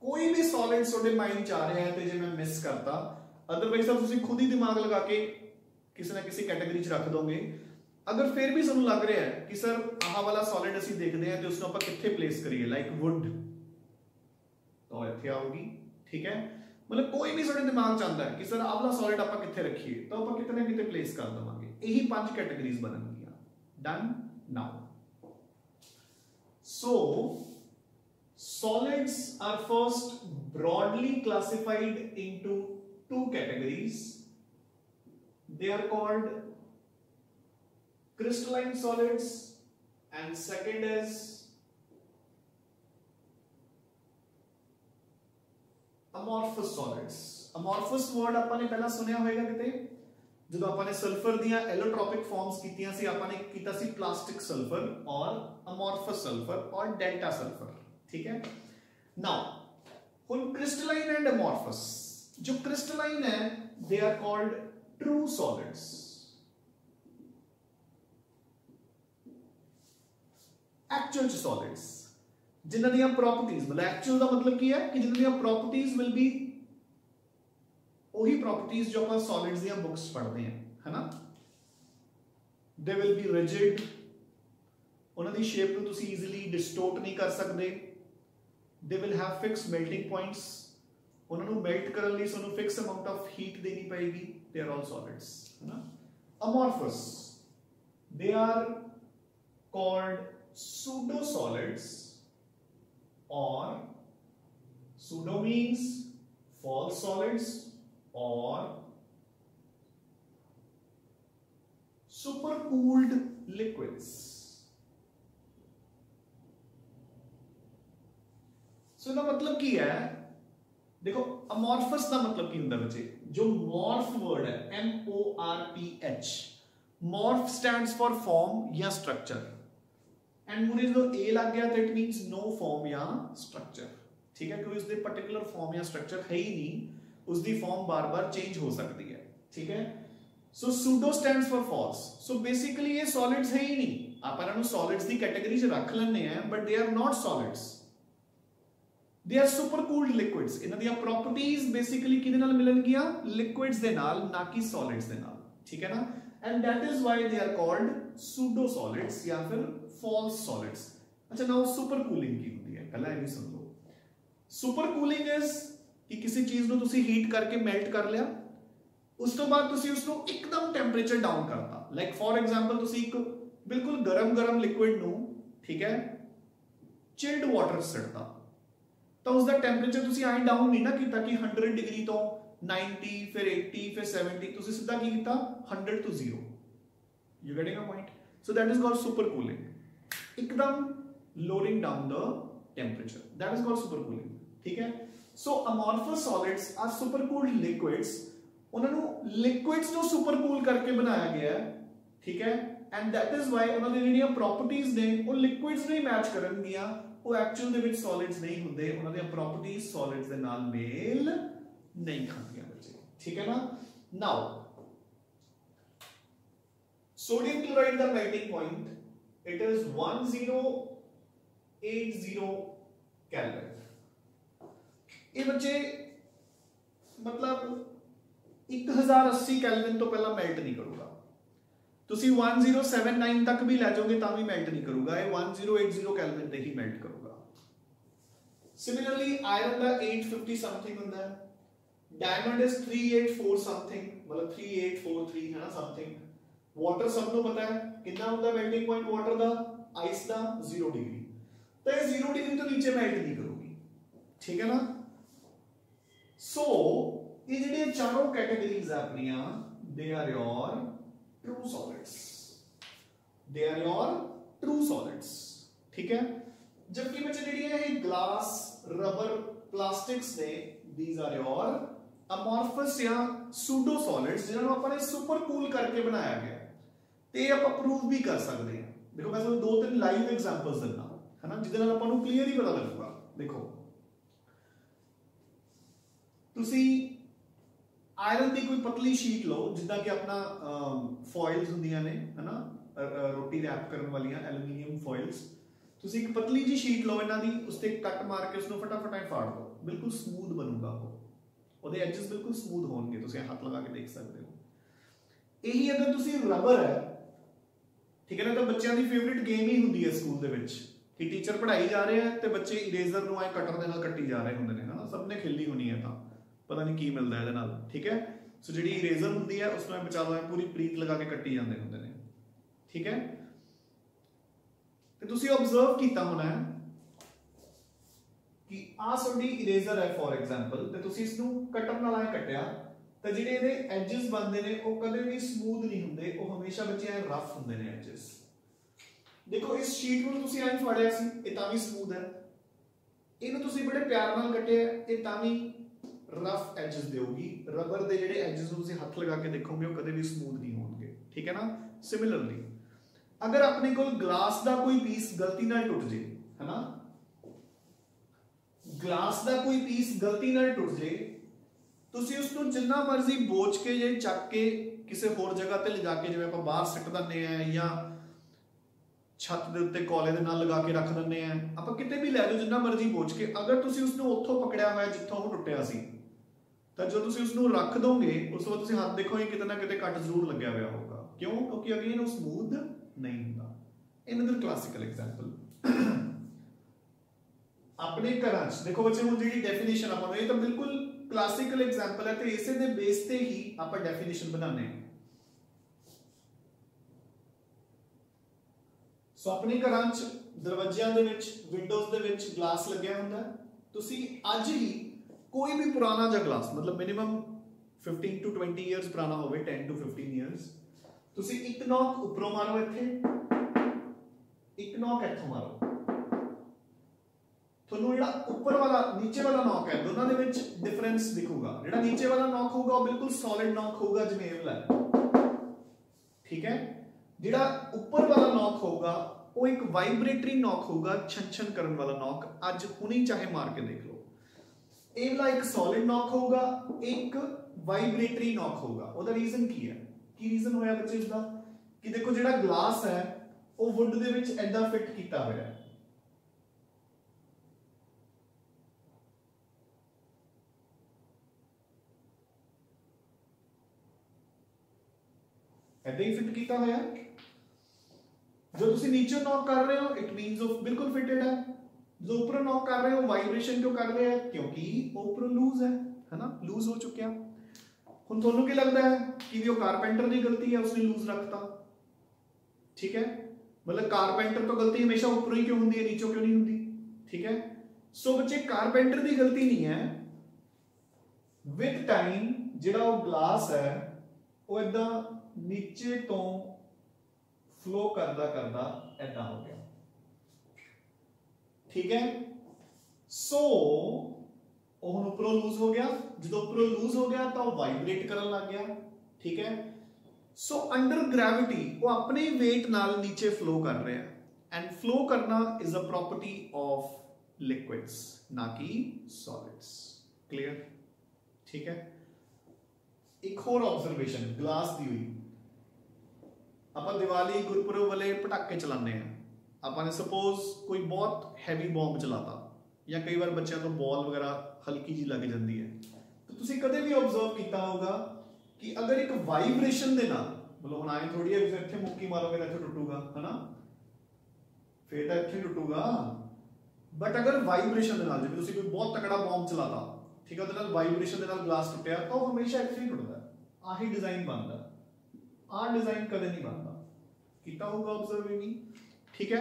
S1: ਕੋਈ ਵੀ ਸੋਲਿਡ ਤੁਹਾਡੇ ਮਾਈਂਡ 'ਚ ਆ ਰਿਹਾ ਹੈ ਤੇ ਜੇ ਮੈਂ ਮਿਸ ਕਰਤਾ ਅਦਰਵਾਈਜ਼ ਤਾਂ ਤੁਸੀਂ ਖੁਦ ਹੀ ਦਿਮਾਗ ਲਗਾ ਕੇ ਕਿਸੇ ਨਾ ਕਿਸੇ ਕੈਟਾਗਰੀ 'ਚ ਰੱਖ ਦੋਗੇ ਅਗਰ ਫਿਰ ਵੀ ਤੁਹਾਨੂੰ ਲੱਗ ਰਿਹਾ ਹੈ ਕਿ ਸਰ ਆਹ ਵਾਲਾ ਸੋਲਿਡ ਅਸੀਂ ਦੇਖਦੇ ਹਾਂ ਤੇ ਉਸ ਨੂੰ ਆਪਾਂ ਕਿੱਥੇ ਪਲੇਸ ਕਰੀਏ ਲਾਈਕ ਵੁੱਡ ਤਾਂ ਇੱਥੇ ਆਊਗੀ ਠੀਕ ਹੈ मतलब कोई भी ਤੁਹਾਡੇ ਦਿਮਾਗ ਚ ਆਉਂਦਾ ਹੈ ਕਿ ਸਰ ਆਵਲਾ ਸੋਲਿਡ ਆਪਾਂ ਕਿੱਥੇ ਰੱਖੀਏ ਤਾਂ ਆਪਾਂ ਕਿਤੇ ਨਾ ਕਿਤੇ ਪਲੇਸ ਕਰ ਦਵਾਂਗੇ ਇਹੀ ਪੰਜ ਕੈਟਾਗਰੀਜ਼ ਬਣਨਗੀਆਂ done now so solids are first broadly classified into two categories they are called crystalline solids and second is amorphous solids amorphous word ਆਪਾਂ ਨੇ ਪਹਿਲਾਂ ਸੁਣਿਆ ਹੋਵੇਗਾ ਕਿਤੇ ਜਦੋਂ ਆਪਾਂ ਨੇ ਸਲਫਰ ਦੀਆਂ ਐਲੋਟ੍ਰੋਪਿਕ ਫਾਰਮਸ ਕੀਤੀਆਂ ਸੀ ਆਪਾਂ ਨੇ ਕੀਤਾ ਸੀ ਪਲਾਸਟਿਕ ਸਲਫਰ ਔਰ amorphous ਸਲਫਰ ਔਰ ਡੈਲਟਾ ਸਲਫਰ ਠੀਕ ਹੈ ਨਾਓ ਹੁਣ crystalline and amorphous जो crystalline है they are called true solids actual solids जिन्हां ਦੀਆਂ प्रॉपर्टीज मतलब एक्चुअल ਦਾ मतलब ਕੀ ਹੈ ਕਿ ਜਿਨ੍ਹਾਂ ਦੀਆਂ प्रॉपर्टीज विल बी ਉਹੀ प्रॉपर्टीज ਜੋ ਆਪਾਂ ਸੋਲਿਡਸ ਦੀਆਂ ਬੁక్స్ ਪੜ੍ਹਦੇ ਹਾਂ ਹੈਨਾ ਦੇ ਵਿਲ ਬੀ ਰਿਜਿਡ ਉਹਨਾਂ ਦੀ ਸ਼ੇਪ ਨੂੰ ਤੁਸੀਂ ਈਜ਼ੀਲੀ ਡਿਸਟੋਰਟ ਨਹੀਂ ਕਰ ਸਕਦੇ they will have fix melting points ਉਹਨਾਂ ਨੂੰ ਮੈਲਟ ਕਰਨ ਲਈ ਤੁਹਾਨੂੰ ਫਿਕਸ ਅਮਾਉਂਟ ਆਫ ਹੀਟ ਦੇਣੀ ਪਏਗੀ ਦੇ ਆਰ ਆਲ ਸੋਲਿਡਸ ਹੈਨਾ amorphous they are called pseudo solids or pseudo means false solids or supercooled liquids so ना मतलब की है देखो amorphous का मतलब की होता बच्चे जो morph word है MORPH morph stands for form या structure एंड मुझे जो ए लग गया तो इट मींस नो फॉर्म या स्ट्रक्चर ठीक है क्योंकि उसके पर्टिकुलर फॉर्म या स्ट्रक्चर है ही नहीं उसकी फॉर्म बार-बार चेंज हो सकती है ठीक है so pseudo stands for false so basically ये सॉलिड्स है ही नहीं आप इन्हां नु सॉलिड्स दी कैटेगरी च रख लेने हैं but they are not solids they are supercooled liquids इन्हां दी प्रॉपर्टीज बेसिकली किदे नाल मिलणगीਆਂ लिक्विड्स दे नाल ना कि सॉलिड्स दे नाल ठीक है ना and that is why they are called pseudo solids या फिर false solids अच्छा नाउ सुपर कूलिंग की होती है पहला ये सुन लो सुपर कूलिंग इज कि किसी चीज ਨੂੰ ਤੁਸੀਂ ਹੀਟ ਕਰਕੇ ਮੈਲਟ ਕਰ ਲਿਆ ਉਸ ਤੋਂ ਬਾਅਦ ਤੁਸੀਂ ਉਸ ਨੂੰ ਇੱਕਦਮ ਟੈਂਪਰੇਚਰ ਡਾਊਨ ਕਰਤਾ ਲਾਈਕ ਫॉर ਐਗਜ਼ਾਮਪਲ ਤੁਸੀਂ ਇੱਕ ਬਿਲਕੁਲ ਗਰਮ ਲਿਕੁਇਡ ਨੂੰ ਠੀਕ ਹੈ ਚਿਲਡ ਵਾਟਰ ਸਿੱਟਦਾ ਤਾਂ ਉਸ ਦਾ ਟੈਂਪਰੇਚਰ ਤੁਸੀਂ ਐਂ ਡਾਊਨ ਨਹੀਂ ਨਾ ਕੀਤਾ ਕਿ 100 ਡਿਗਰੀ ਤੋਂ 90 ਫਿਰ 80 ਫਿਰ 70 ਤੁਸੀਂ ਸਿੱਧਾ ਕੀ ਕੀਤਾ 100 ਤੋਂ 0 you getting a point so that is called super cooling एकदम lowering down the temperature that is called supercooling ठीक है so amorphous solids are supercooled liquids ਉਹਨਾਂ ਨੂੰ liquids ਨੂੰ supercool ਕਰਕੇ ਬਣਾਇਆ ਗਿਆ ਹੈ ਠੀਕ ਹੈ and that is why ਉਹਨਾਂ ਦੀਆਂ ਜਿਹੜੀਆਂ properties ਨੇ ਉਹ liquids ਨੂੰ ਹੀ ਮੈਚ ਕਰਨਗੀਆਂ ਉਹ ਐਕਚੁਅਲ ਦੇ ਵਿੱਚ solids ਨਹੀਂ ਹੁੰਦੇ ਉਹਨਾਂ ਦੀਆਂ properties solids ਦੇ ਨਾਲ ਮੇਲ ਨਹੀਂ ਖਾਂਦੀਆਂ ਬੱਚੇ ਠੀਕ ਹੈ ਨਾ now sodium chloride the melting point it is 1080 Kelvin ये बच्चे मतलब 1080 Kelvin तो पहला मेल्ट नहीं करूगा तुसी 1079 तक भी ले जाओगे ता भी मेल्ट नहीं करूगा ये 1080 Kelvin ते ही मेल्ट करूगा सिमिलरली आयरन का 850 समथिंग होता है डायमंड इज 384 समथिंग मतलब 3843 है ना समथिंग वाटर सबको पता है कितना होता है मेल्टिंग पॉइंट वाटर का आइस का 0 डिग्री तो ये 0 डिग्री तो नीचे मेल्ट नहीं करूगी, ठीक है ना। सो ये जिहड़ियां चारों कैटेगरीज है अपनियां, they are your true solids, they are your true solids, ठीक है। जबकि बच्चे जिहड़ियां ये ग्लास, रबर, प्लास्टिक्स ने, दीज आर योर अमॉर्फस या सूडो सॉलिड्स, जिन्होंने अपन ने सुपर कूल करके बनाया गया ते आप प्रूव भी कर सकते हैं। देखो मैं ਤੁਹਾਨੂੰ 2-3 लाइव एग्जांपल्स ਦਿੰਦਾ है ना, ਜਿਹਦੇ ਨਾਲ ਆਪਾਂ ਨੂੰ ਕਲੀਅਰ ਹੀ ਪਤਾ ਲੱਗੂਗਾ। देखो ਤੁਸੀਂ ਆਇਰਨ ਦੀ ਕੋਈ ਪਤਲੀ ਸ਼ੀਟ ਲਓ, ਜਿੱਦਾਂ ਕਿ ਆਪਣਾ ਫੋਇਲਸ ਹੁੰਦੀਆਂ ਨੇ है ना, ਰੋਟੀ ਰੈਪ ਕਰਨ ਵਾਲੀਆਂ ਐਲੂਮੀਨੀਅਮ ਫੋਇਲਸ। ਤੁਸੀਂ ਇੱਕ ਪਤਲੀ ਜੀ ਸ਼ੀਟ ਲਓ ਇਹਨਾਂ ਦੀ, ਉਸ ਤੇ ਕੱਟ ਮਾਰ ਕੇ ਉਸ ਨੂੰ ਫਟਾਫਟ ਫਾੜ ਦਿਓ, ਬਿਲਕੁਲ ਸਮੂਥ ਬਣੂਗਾ ਉਹਦੇ ਐਜਸ ਬਿਲਕੁਲ ਸਮੂਥ ਹੋਣਗੇ, ਤੁਸੀਂ ਹੱਥ ਲਗਾ ਕੇ ਦੇਖ ਸਕਦੇ ਹੋ। ਇਹੀ ਅਗਰ ਤੁਸੀਂ ਰਬਰ ਹੈ, ठीक है ना, तो बच्चों की फेवरेट गेम ही होंगी है स्कूल दे विच कि टीचर पढ़ाई जा रहे हैं तो बच्चे इरेजर नूं कटर दे नाल कट्टी जा रहे होंदे ने, है ना, सबने खिल्ली होनी है, तो पता नहीं की मिलता है इहदे नाल, ठीक है। सो जिहड़ी इरेजर होंदी है उसमें बचा लो पूरी प्रीत लगा के कट्टी जांदे होंदे ने, ठीक है। ते तुसीं ऑब्जर्व कीता होना है कि आ साडी इरेजर है फॉर एग्जांपल, ते तुसीं इस नूं कटर नाल ऐ कट्टिया तो जिहड़े इहदे एजेस बनते हैं वो कदे भी स्मूथ नहीं होंदे, वो हमेशा बच्चे रफ होंदे ने एजेस। देखो इस शीट को तुसीं ऐ फड़िया सी, ये तां भी स्मूथ है, इहनूं तुसीं बड़े प्यार नाल कट्टिया, ये तां भी रफ एजेस देगी। रबर दे जिहड़े एजेस तुसीं हथ लगा के देखोगे वो कदे भी स्मूथ नहीं होणगे, ठीक है ना। सिमिलरली अगर अपने कोल ग्लास का कोई पीस गलती नाल टुट जे, है ना, ग्लास का कोई पीस गलती नाल टुट जे, ਤੁਸੀਂ ਉਸ ਨੂੰ ਜਿੰਨਾ ਮਰਜ਼ੀ ਬੋਝ ਕੇ ਜੇ ਚੱਕ ਕੇ ਕਿਸੇ ਹੋਰ ਜਗ੍ਹਾ ਤੇ ਲਿਜਾ ਕੇ, ਜਿਵੇਂ ਆਪਾਂ ਬਾਹਰ ਸਿੱਟ ਦਿੰਦੇ ਆ ਜਾਂ ਛੱਤ ਦੇ ਉੱਤੇ ਕੋਲੇ ਦੇ ਨਾਲ ਲਗਾ ਕੇ ਰੱਖ ਦਿੰਦੇ ਆ, ਆਪਾਂ ਕਿਤੇ ਵੀ ਲੈ ਜਾਓ ਜਿੰਨਾ ਮਰਜ਼ੀ ਬੋਝ ਕੇ, ਅਗਰ ਤੁਸੀਂ ਉਸ ਨੂੰ ਉੱਥੋਂ ਪਕੜਿਆ ਹੋਇਆ ਜਿੱਥੋਂ ਉਹ ਟੁੱਟਿਆ ਸੀ, ਤਾਂ ਜਦੋਂ ਤੁਸੀਂ ਉਸ ਨੂੰ ਰੱਖ ਦੋਗੇ ਉਸ ਤੋਂ ਬਾਅਦ ਤੁਸੀਂ ਹੱਥ ਦੇਖੋਗੇ ਕਿਤੇ ਨਾ ਕਿਤੇ ਕੱਟ ਜ਼ਰੂਰ ਲੱਗਿਆ ਹੋਇਆ ਹੋਊਗਾ। ਕਿਉਂ? ਕਿਉਂਕਿ ਅਗੇਨ ਉਹ ਸਮੂਥ ਨਹੀਂ ਹੁੰਦਾ। ਅਨਦਰ ਕਲਾਸਿਕਲ ਐਗਜ਼ਾਮਪਲ ਆਪਣੇ ਘਰਾਂ 'ਚ ਦੇਖੋ ਬੱਚੇ, ਹੁਣ ਜਿਹੜੀ ਡੈਫੀਨੇਸ਼ਨ ਆਪਾਂ ਨੂੰ, ਇਹ ਤਾਂ ਬਿਲਕੁਲ क्लासिकल एग्जांपल है, तो इसे दे बेस ते ही आप डेफिनेशन बनाने। सो अपने घरां च दरवाजियां दे विच, विंडोज दे विच ग्लास लग्या हुंदा, तुसी अज ही कोई भी पुराना जा ग्लास, मतलब मिनिमम 15 to 20 इयर्स पुराना होवे, 10 to 15 इयर्स, तुसी एक नॉक उपरों मारो, इत्थे एक नॉक इत्थों मारो, ਤੁਹਾਨੂੰ ਜਿਹੜਾ ਉੱਪਰ ਵਾਲਾ ਨੀਚੇ ਵਾਲਾ ਨੌਕ ਹੈ ਦੋਨਾਂ ਦੇ ਵਿੱਚ ਡਿਫਰੈਂਸ ਦਿਖੂਗਾ। ਜਿਹੜਾ ਨੀਚੇ ਵਾਲਾ ਨੌਕ ਹੋਊਗਾ ਉਹ ਬਿਲਕੁਲ ਸੋਲਿਡ ਨੌਕ ਹੋਊਗਾ, ਜਿਵੇਂ ਇਹ ਵਾਲਾ, ਠੀਕ ਹੈ। ਜਿਹੜਾ ਉੱਪਰ ਵਾਲਾ ਨੌਕ ਹੋਊਗਾ ਉਹ ਇੱਕ ਵਾਈਬ੍ਰੇਟਰੀ ਨੌਕ ਹੋਊਗਾ, ਛਣ-ਛਣ ਕਰਨ ਵਾਲਾ ਨੌਕ। ਅੱਜ ਹੁਣੀ ਚਾਹੇ ਮਾਰ ਕੇ ਦੇਖ ਲਓ। ਇਹ ਵਾਲਾ ਇੱਕ ਸੋਲਿਡ ਨੌਕ ਹੋਊਗਾ, ਇੱਕ ਵਾਈਬ੍ਰੇਟਰੀ ਨੌਕ ਹੋਊਗਾ। ਉਹਦਾ ਰੀਜ਼ਨ ਕੀ ਹੈ? ਕੀ ਰੀਜ਼ਨ ਹੋਇਆ ਬੱਚੇ ਇਸਦਾ? ਕਿ ਦੇਖੋ ਜਿਹੜਾ ਗਲਾਸ ਹੈ ਉਹ ਵੁੱਡ ਦੇ ਵਿੱਚ ਐਦਾਂ ਫਿੱਟ ਕੀਤਾ ਹੋਇਆ ਹੈ, ऐसे ही फिट किया हुआ है। जो तुसी नीचे नॉक कर रहे हो इट मींस ऑफ बिल्कुल फिटेड है, जो ऊपर नॉक कर रहे हो वाइब्रेशन क्यों कर रहे हैं? क्योंकि ऊपर लूज है ना, लूज हो चुका। हुण तुहानू की लगता है कि वो कारपेंटर की गलती है, उसने लूज रखता, ठीक है। मतलब कारपेंटर तो गलती हमेशा ऊपर ही क्यों होंदी है, नीचे क्यों नहीं होंदी, ठीक है। सो बच्चे कारपेंटर की गलती नहीं है। विद टाइम जिहड़ा वो ग्लास है वो इदां नीचे तो फ्लो करदा करदा ऐसा हो गया, ठीक है। सो हुण उपरों लूज हो गया, जो उपरों लूज हो गया तो वाइब्रेट करन लग गया, ठीक है। सो अंडर ग्रेविटी वो अपने वेट नाल नीचे फ्लो कर रहे हैं, एंड फ्लो करना is a property of liquids, ना कि सॉलिड्स। क्लियर, ठीक है। एक होर ऑब्जर्वेशन ग्लास दी हुई, ਆਪਾਂ ਦੀਵਾਲੀ ਗੁਰਪੁਰਬ ਵਾਲੇ ਪਟਾਕੇ ਚਲਾਉਂਦੇ ਆ, ਆਪਾਂ ਨੇ ਸਪੋਜ਼ ਕੋਈ ਬਹੁਤ ਹੈਵੀ ਬੰਬ ਚਲਾਤਾ, ਜਾਂ ਕਈ ਵਾਰ ਬੱਚਿਆਂ ਤੋਂ ਬਾਲ ਵਗੈਰਾ ਹਲਕੀ ਜੀ ਲੱਗ ਜਾਂਦੀ ਹੈ, ਤਾਂ ਤੁਸੀਂ ਕਦੇ ਵੀ ਆਬਜ਼ਰਵ ਕੀਤਾ ਹੋਗਾ ਕਿ ਅਗਰ ਇੱਕ ਵਾਈਬ੍ਰੇਸ਼ਨ ਦੇ ਨਾਲ, ਮਤਲਬ ਹੁਣ ਆਏ ਥੋੜੀ ਜਿਹੀ ਇੱਥੇ ਮੁੱਕੀ ਮਾਰੋਗੇ ਤਾਂ ਇੱਥੇ ਟੁੱਟੂਗਾ, ਹਨਾ, ਫੇਰ ਤਾਂ ਇੱਥੇ ਟੁੱਟੂਗਾ। ਬਟ ਅਗਰ ਵਾਈਬ੍ਰੇਸ਼ਨ ਦੇ ਨਾਲ, ਜਿਵੇਂ ਤੁਸੀਂ ਕੋਈ ਬਹੁਤ ਤਕੜਾ ਬੰਬ ਚਲਾਤਾ, ਠੀਕ ਹੈ, ਉਹਦੇ ਨਾਲ ਵਾਈਬ੍ਰੇਸ਼ਨ ਦੇ ਨਾਲ ਗਲਾਸ ਟੁੱਟਿਆ, ਤਾਂ ਉਹ ਹਮੇਸ਼ਾ ਇੱਥੇ ਹੀ ਟੁੱਟਦਾ, ਆਹੀ डिजाइन बनता, आ डिजाइन कदे नहीं बनता। किया होगा ऑब्जर्व भी, ठीक है।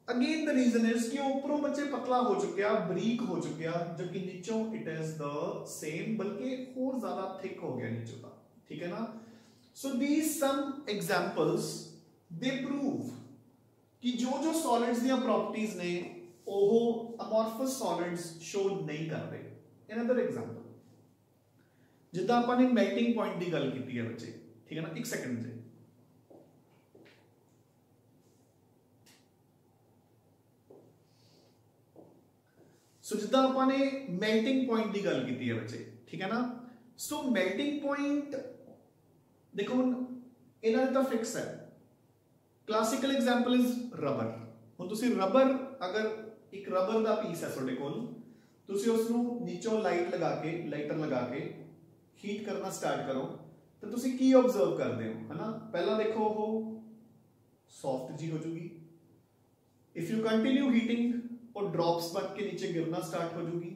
S1: अगेन द रीजन इज कि ऊपरों बच्चे पतला हो चुका, बरीक हो चुका, जबकि नीचों इट इज द सेम, बल्कि और ज्यादा थिक हो गया नीचों का, ठीक है ना। So these some examples they prove कि जो सॉलिड्स दी प्रॉपर्टीज ने ਉਹ अमॉर्फस सॉलिड्स शो नहीं करते। अनदर एग्जांपल, जिद्दां ਆਪਾਂ ने मेल्टिंग पॉइंट की गल की है बच्चे, ठीक है ना, एक सेकंड से सो जिद्दां ਆਪਾਂ ने मेल्टिंग पॉइंट की गल की है बच्चे, ठीक है ना। सो मेल्टिंग पॉइंट देखो हुण इन्हां दा फिक्स है। Classical example is rubber. हुण तुसीं रबर अगर एक रबर का पीस है तुहाडे कोल, तुसीं उसनूं नीचों लाइट लगा के लाइटर लगा के हीट करना स्टार्ट करो तो तुसीं की ऑब्जर्व करते हो, है ना। पहला देखो वो सॉफ्ट जी हो जाएगी, इफ यू कंटिन्यू हीटिंग और ड्रॉप्स बन के नीचे गिरना स्टार्ट हो जाएगी,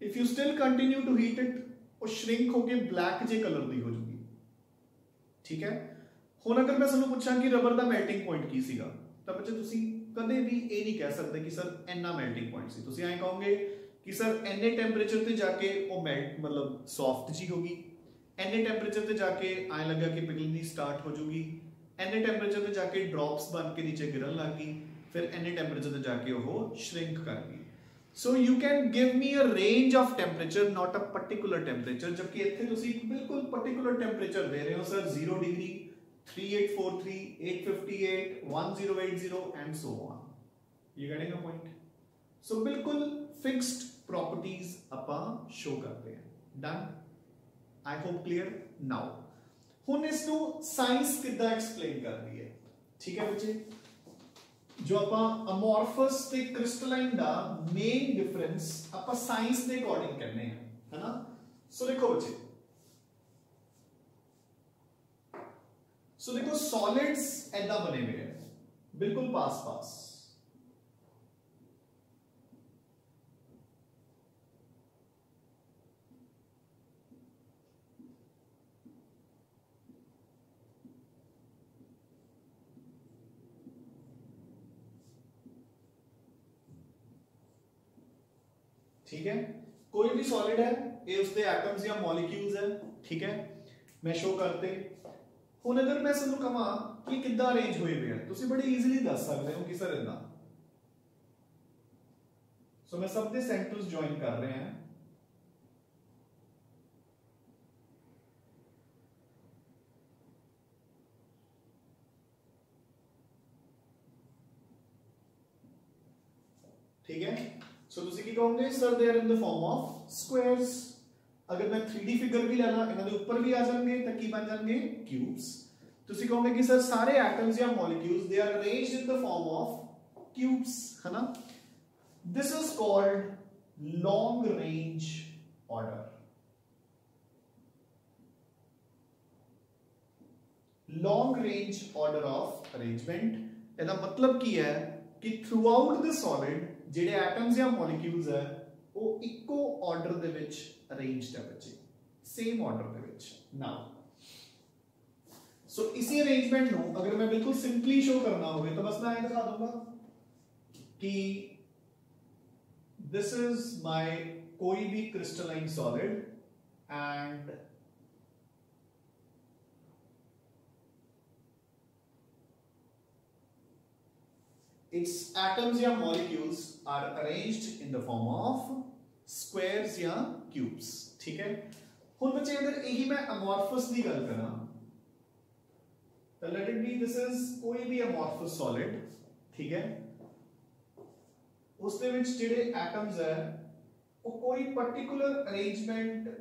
S1: if you still continue to heat it और श्रिंक होके ब्लैक जे कलर दी हो जाएगी, ठीक है। हुण अगर मैं तुहानूं पूछां कि रबर का मेल्टिंग पॉइंट की सीगा, तो बच्चे तुसीं कदे भी ये नहीं कह सकते कि सर इन्ना मेल्टिंग पॉइंट सी। तुसीं ऐ कहोगे कि सर इन्ने टेंपरेचर ते जाके वो मेल्ट मतलब सॉफ्ट जी होगी, इन्ने टेंपरेचर ते जाके ऐ लगा कि पिघलनी स्टार्ट हो जाएगी, इन्ने टेंपरेचर ते जाके ड्रॉप्स बन के नीचे गिरन लग गई, फिर इन्ने टेंपरेचर ते जाके वो श्रिंक कर गई। So you can give me a range of temperature, not a particular temperature, जबकि इत्थे तुसीं बिल्कुल पर्टिकुलर टेंपरेचर दे रहे हो sir 0 degree, 3843, 858, 1080 and so on. You getting a point? So बिल्कुल फिक्स्ड प्रॉपर्टीज अपन शो करते हैं। Done, I hope clear. Now हुण इसनूं साइंस किद्दां एक्सप्लेन करदी है, ठीक है बच्चे। जो अपन अमॉर्फस ते क्रिस्टलाइन दा मेन डिफरेंस अपन साइंस दे अकॉर्डिंग करने हैं, है ना। सो देखो बच्चे, सो देखो सॉलिड्स ऐदा बने हुए हैं बिल्कुल पास पास, ठीक है। कोई भी सॉलिड है ये उसके एटम्स या मॉलिक्यूल्स है, ठीक है, मैं शो करते। हुण अगर मैं तुहानूं कहां कि किद्दां अरेंज होए हुए हैं, तुसीं बड़े इजीली दस सकते हो कि सर इदां। सो मैं सब दे सेंटर्स ज्वाइन कर रहे हैं, ठीक है। सो तुसीं की कहोगे sir they are in the form of squares. अगर मैं 3D फिगर भी लेना, इन्हां दे ऊपर भी आ जाएंगे तो की बन जाएंगे क्यूब्स। तुसीं कहोगे कि सर सारे एटम्स या molecules they are arranged in the form of cubes, है ना। This is called long range order. Long range order of arrangement, इसका मतलब की है कि थ्रू आउट द सॉलिड जेडे एटम्स या मॉलिक्यूल्स है वो इको ऑर्डर दे विच अरेंज्ड है बच्चे, सेम ऑर्डर दे विच। नाउ सो इसी अरेंजमेंट नो अगर मैं बिल्कुल सिंपली शो करना होवे तो बस मैं ये दिखा दूंगा कि दिस इज माय कोई भी crystalline solid and its atoms या molecules are arranged in the form of squares या cubes, ठीक है। हुण बच्चे अगर यही मैं amorphous की गल करा तो let it be this is कोई भी amorphous solid, ठीक है। उसके विच जिहड़े atoms है वो कोई particular arrangement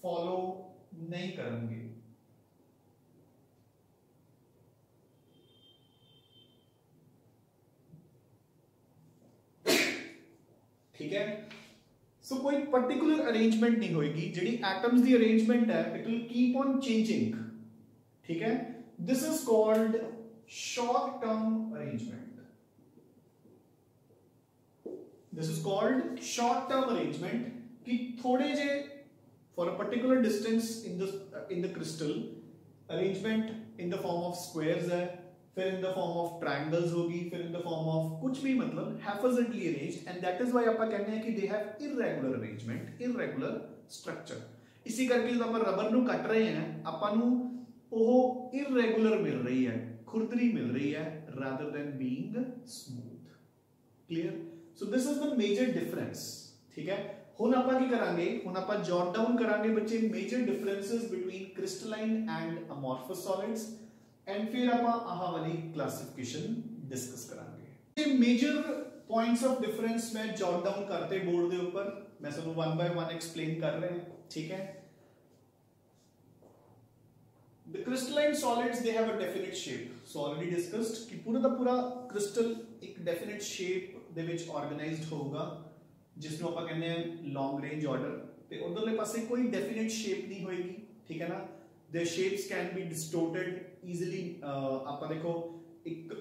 S1: follow नहीं करेंगे, ठीक है। सो कोई पर्टिकुलर अरेंजमेंट नहीं होगी, जिहड़ी एटम्स दी अरेंजमेंट है it will keep on changing, ठीक है। This is called short term arrangement. This is called short term arrangement कि थोड़े जे for a particular distance in the crystal arrangement in the form of squares है, फिर in the form of triangles होगी, फिर in the form of कुछ भी, मतलब haphazardly arranged, and that is why ਆਪਾਂ ਕਹਿੰਦੇ ਆ ਕਿ they have irregular arrangement, irregular structure. इसी करके ਜਦੋਂ ਆਪਾਂ ਰਬਰ ਨੂੰ ਕੱਟ ਰਹੇ ਹਾਂ ਆਪਾਂ ਨੂੰ ਉਹ इरेगुलर मिल रही है, खुरदरी मिल रही है, rather than being smooth। clear? so this is the major difference। ठीक है, ਹੁਣ ਆਪਾਂ ਕੀ ਕਰਾਂਗੇ, ਹੁਣ ਆਪਾਂ ਜੌਟ ਡਾਊਨ ਕਰਾਂਗੇ ਬੱਚੇ major ਡਿਫਰੈਂसेस between ਕ੍ਰਿਸਟਲਾਈਨ and ਅਮੋਰਫਸ solids, and ਫਿਰ ਆਪਾਂ ਆਹ ਵਾਲੀ ਕਲਾਸੀਫਿਕੇਸ਼ਨ डिस्कस करांगे। ये मेजर पॉइंट्स ऑफ डिफरेंस मैं जॉट डाउन करते बोर्ड के ऊपर, मैं सब वन बाय वन एक्सप्लेन कर रहे हैं। ठीक है, the crystalline solids they have a definite shape, so already discussed कि पूरा का पूरा क्रिस्टल एक definite shape ਦੇ ਵਿੱਚ organized ਹੋਊਗਾ, ਜਿਸ ਨੂੰ ਆਪਾਂ ਕਹਿੰਦੇ ਆ long range order, ਤੇ ਉਧਰਲੇ ਪਾਸੇ ਕੋਈ definite shape ਨਹੀਂ ਹੋਏਗੀ। ਠੀਕ ਹੈ ਨਾ, their shapes can be distorted easily। ਆਪਾਂ ਦੇਖੋ ਇੱਕ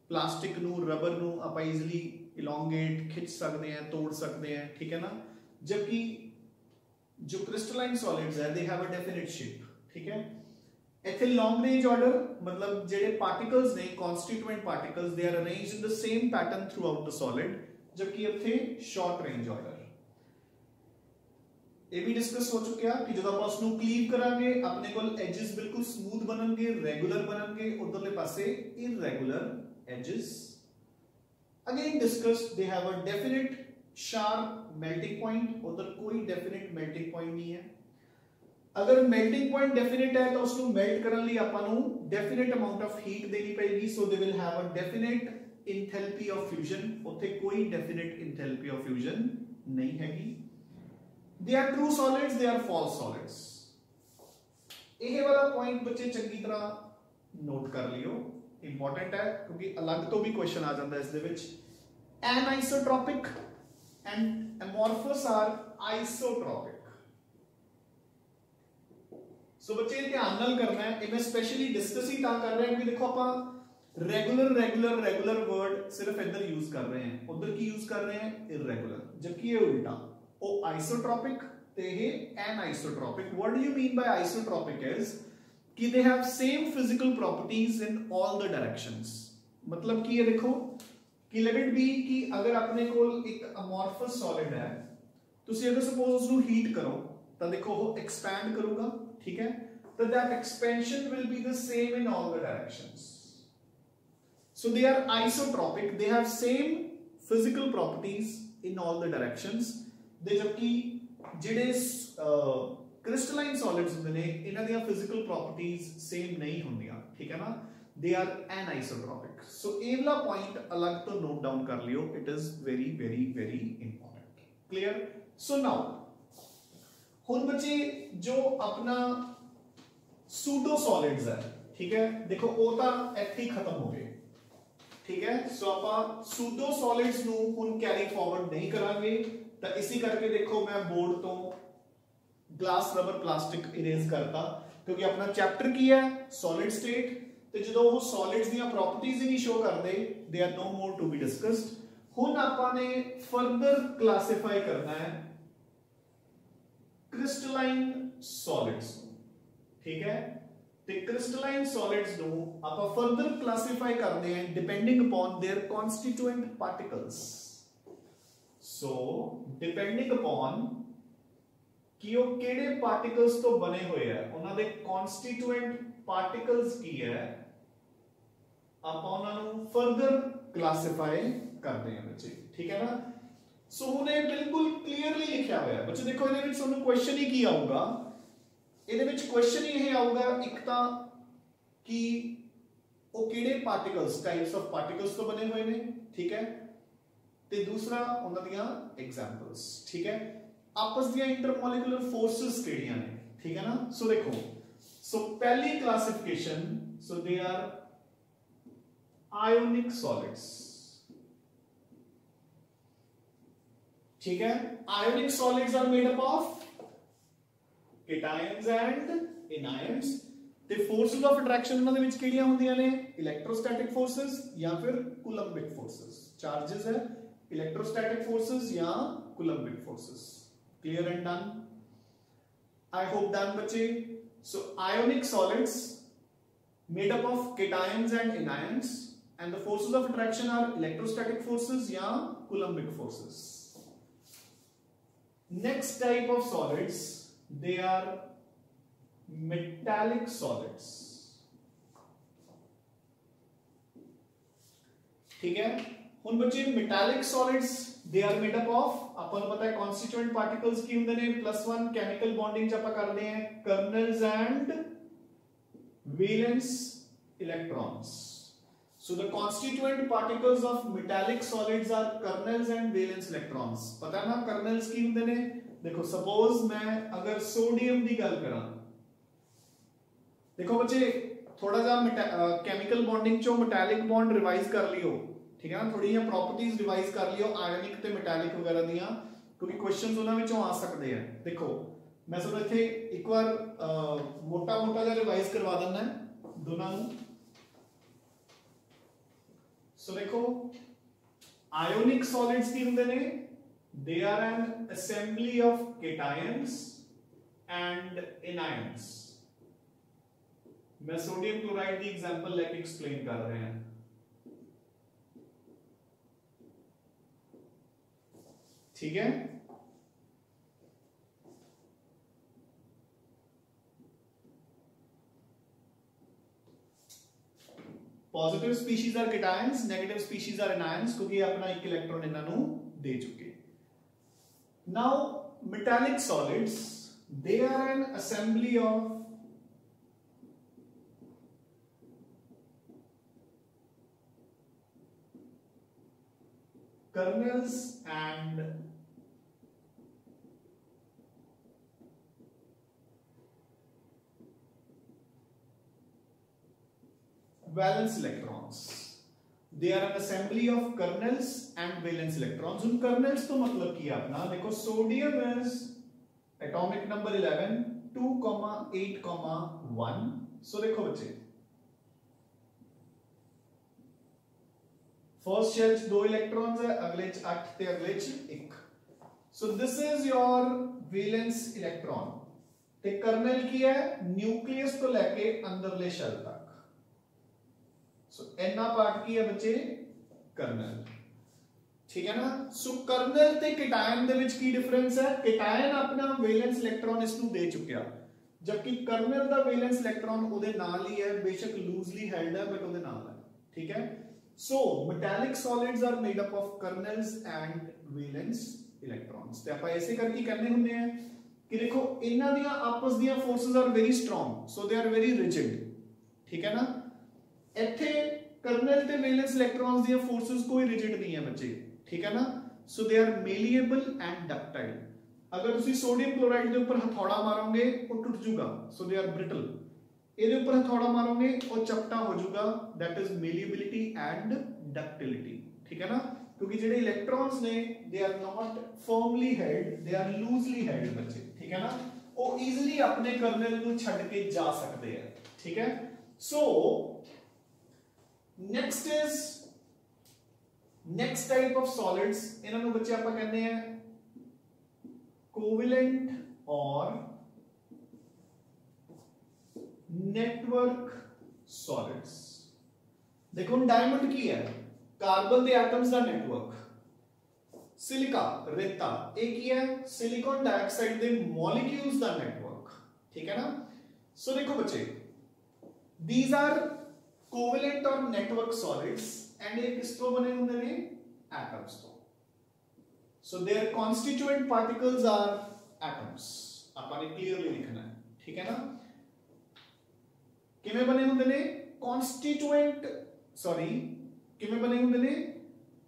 S1: प्लास्टिक नू रबर नू आप इजिली इलोंगेट खिंच सकते हैं, तोड़ सकते हैं। ठीक है ना, जबकि जो क्रिस्टलाइन सॉलिड्स है दे हैव अ डेफिनेट शेप। ठीक है, इथे लॉन्ग रेंज ऑर्डर मतलब जेडे पार्टिकल्स ने constituent particles they are arranged in the same pattern throughout the solid, जबकि इथे शॉर्ट रेंज ऑर्डर। ये भी डिस्कस हो चुका कि जो आप उसनु क्लीव करांगे अपने को एजेस बिल्कुल स्मूथ बननगे, रेगुलर बननगे, उधरले पासे irregular edges। again discussed they have a definite sharp melting point, उधर कोई definite melting point नहीं है। अगर melting point definite है तो उसको melt करने लिए अपन को definite amount of heat देनी पड़ेगी, so they will have a definite enthalpy of fusion, उधर कोई definite enthalpy of fusion नहीं हैगी। they are true solids, they are false solids। ये वाला point बच्चे चंगी तरह नोट कर लियो, इंपॉर्टेंट है क्योंकि अलग तो भी क्वेश्चन आ जाता है इस दे विच। Anisotropic and amorphous are isotropic. So बच्चे ध्यान नाल करना है, मैं स्पेशली डिस्कस ही ता कर रहे हैं क्योंकि देखो आप रेगुलर रेगुलर रेगुलर वर्ड सिर्फ इधर यूज कर रहे हैं, उधर की यूज कर रहे हैं इरेगुलर, जबकि ये उल्टा, ओ आइसोट्रॉपिक ते ये anisotropic. What do you mean by isotropic is कि they have same physical properties in all the directions। मतलब कि ये देखो कि let it be कि अगर अपने को एक amorphous solid है, तुसी अगर suppose उसको heat करो तो देखो वो expand करूँगा। ठीक है, तो that expansion will be the same in all the directions। so they are isotropic, they have same physical properties in all the directions। दे जबकि जिहड़े क्रिस्टलाइन सॉलिड्स होंदे ने इन्हां दी फिजिकल प्रॉपर्टीज सेम नहीं होंदियां। ठीक है ना, दे आर एनाइसोट्रॉपिक। सो ये वाला पॉइंट अलग तो नोट डाउन कर लियो, it is very very very important. Clear? So now हुण बच्चे जो अपना सूडो सॉलिड्स है, ठीक है, देखो वो तो इत्थे ही खत्म हो गए। ठीक है, सो आप सूडो सॉलिड्स नू हुण कैरी फॉरवर्ड नहीं करांगे, तो इसी करके देखो मैं बोर्ड तो ग्लास रबर प्लास्टिक इरेज करता, क्योंकि अपना चैप्टर की है सॉलिड स्टेट, तो जो वो सॉलिड्स दी प्रॉपर्टीज ही नहीं शो करते, they are no more to be discussed. हुण आपां ने फर्दर क्लासिफाई करना है क्रिस्टलाइन सॉलिड्स। ठीक है, ते क्रिस्टलाइन सॉलिड्स नु आपां फर्दर क्लासिफाई करते हैं depending upon their constituent particles. So depending upon कि वो केड़े पार्टिकल्स तो बने हुए हैं, उन्हां दे कॉन्स्टिट्यूएंट पार्टिकल्स की है, आप उन्हां नु फर्दर क्लासिफाई करते हैं बच्चे। ठीक है ना, सो हुणे बिल्कुल क्लियरली लिखा हुआ है बच्चे। देखो इहदे विच तुहानू क्वेश्चन ही की आऊगा, इहदे विच क्वेश्चन ही यह आऊगा एक तां कि वो केड़े पार्टिकल्स, टाइप्स ऑफ पार्टिकल्स तो बने हुए ने। ठीक है, ते दूसरा उन्हां दियां एग्जांपल्स। ठीक है, आपस दियां इंटरमॉलिक्यूलर फोर्सेस केड़ियां ने। ठीक है ना, सो देखो, सो पहली classification, so they are ionic solids. ठीक है, ionic solids are made up of cations and anions. ते फोर्सेस ऑफ अट्रैक्शन उन्हां दे विच केड़ियां हुंदियां ने, इलेक्ट्रोस्टैटिक फोर्सेस या फिर कूलम्बिक फोर्सेस। चार्जेस है इलेक्ट्रोस्टैटिक फोर्सेस या Coulombic forces. Clear and done? I hope done बच्चे। So ionic solids made up of cations and anions, and the forces of attraction are electrostatic forces या coulombic forces. Next type of solids, they are metallic solids. ठीक है, ਹੁਣ बच्चे metallic solids they are made up of, ਆਪਾਂ ਨੂੰ ਪਤਾ ਹੈ constituent particles ਕੀ ਹੁੰਦੇ ਨੇ, +1 chemical bonding ਚ ਆਪਾਂ ਕਰਦੇ ਹਾਂ kernels and valence electrons. So the constituent particles of metallic solids are kernels and valence electrons. पता है ना kernels की होंगे ने, देखो suppose मैं अगर सोडियम की गल करा, देखो बच्चे थोड़ा जा केमिकल बॉन्डिंग चो मेटालिक बॉन्ड रिवाइज कर लियो, ठीक है ना, थोड़ी या प्रॉपर्टीज रिवाइज कर लियो आयनिक ते मेटालिक वगैरह दियां, क्योंकि क्वेश्चंस उन्हां विचों आ सकते हैं. देखो मैं तुहानूं इत्थे एक बार मोटा मोटा जिहा रिवाइज करवा दिंदा दोनों नूं. So देखो ionic solids की होंगे ने, they are an assembly of cations and anions. मैं सोडियम क्लोराइड की एग्जांपल लेके एक्सप्लेन कर रहे हैं. ठीक है, positive species are cations, negative species are anions, क्योंकि अपना एक इलेक्ट्रॉन इन्हां नूं दे चुके. Now metallic solids they are an assembly of kernels and valence electrons. They are an assembly of kernels and valence electrons. उन kernels तो मतलब क्या अपना, देखो sodium is atomic number 11 2,8,1. So देखो बच्चे फर्स्ट शेल च 2 इलेक्ट्रॉन्स है, अगले च 8 ते अगले च 1. So this is your valence electron. ते कर्नल की है न्यूक्लियस तो लेके अंदरले शेल तक. सो एना पार्ट की है बच्चे कर्नल, ठीक है ना. सो कर्नल ते केटायन दे विच की डिफरेंस है, केटायन अपना वैलेंस इलेक्ट्रॉन इसनु दे चुकिया, जबकि कर्नल दा वैलेंस इलेक्ट्रॉन ओदे नाल ही है, बेशक लूजली हेल्ड है बट ओदे नाल है. ठीक है. So metallic solids are made up of kernels and valence electrons. ते ਆਪਾਂ ऐसे करके कहने ਹੁੰਦੇ हैं कि देखो इन्हां ਦੀਆਂ आपस ਦੀਆਂ forces are very strong, so they are very rigid. ठीक है ना. ਇੱਥੇ कर्नल ਤੇ वैलेंस इलेक्ट्रॉन्स ਦੀਆਂ फोर्सेस कोई रिजिड नहीं है बच्चे. ठीक है ना. So they are malleable and ductile. अगर ਤੁਸੀਂ सोडियम क्लोराइड ਦੇ ਉੱਪਰ ਹਥੌੜਾ ਮਾਰੋਗੇ ਉਹ ਟੁੱਟ ਜਾਊਗਾ, सो दे आर ब्रिटल. ਇਹਦੇ ਉੱਪਰ ਹਥੌੜਾ ਮਾਰੋਗੇ ਉਹ ਚਪਟਾ ਹੋ ਜਾਊਗਾ, that is malleability and ductility. ठीक है ना. क्योंकि ਜਿਹੜੇ ਇਲੈਕਟ੍ਰॉन्स ਨੇ they are not firmly held, they are loosely held बच्चे. ठीक है ना. ਉਹ ਈਜ਼ੀਲੀ ਆਪਣੇ कर्नल ਨੂੰ ਛੱਡ ਕੇ ਜਾ ਸਕਦੇ ਆ. ठीक है. So next is next type of solids, इन्हां ਨੂੰ ਬੱਚੇ ਆਪਾਂ ਕਹਿੰਦੇ ਆ कोवेलेंट और नेटवर्क सॉलिड्स. देखो डायमंड की है कार्बन के एटम्स का नेटवर्क, सिलिका रेता एक ही है, सिलिकॉन डाइऑक्साइड के मॉलिक्यूल्स का नेटवर्क. ठीक है ना. सो देखो बच्चे दीज आर कोवेलेंट और नेटवर्क सॉलिड्स एंड ये किस तो बने होंगे ने, एटम्स तो. So their constituent particles are atoms. आपने क्लियरली लिखना है. ठीक है ना. किमें बने होंगे ने, कॉन्स्टिट्यूएंट सॉरी किमें बने होंगे ने,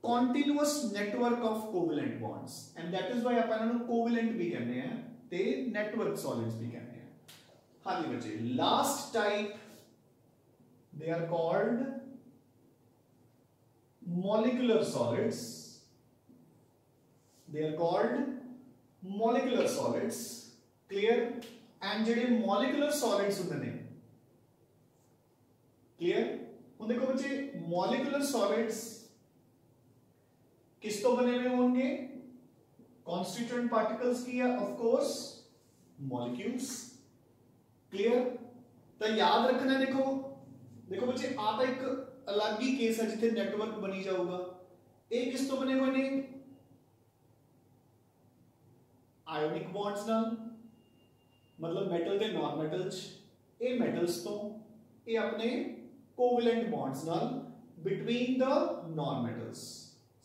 S1: continuous network of covalent bonds, and that is why अपन इन्हें कोवेलेंट भी कहते हैं ते नेटवर्क सॉलिड्स भी कहते हैं. हाँ जी बच्चे, last type they are called molecular solids. They are called molecular solids. Clear. And जेडे molecular solids होते हैं, clear. उन देखो बच्चे molecular solids किस तो बने हुए होंगे, constituent particles की है of course molecules. Clear. तो याद रखना, देखो देखो बच्चे आ तो एक अलग ही केस है जिथे नेटवर्क बनी जाऊगा। ये किस तो बने हुए ने? आयोनिक बॉन्ड्स नाल, मतलब मेटल दे नॉन मेटल्स, ये मेटल्स तो ये अपने कोवैलेंट बॉन्ड्स नाल बिटवीन द नॉन मेटल्स।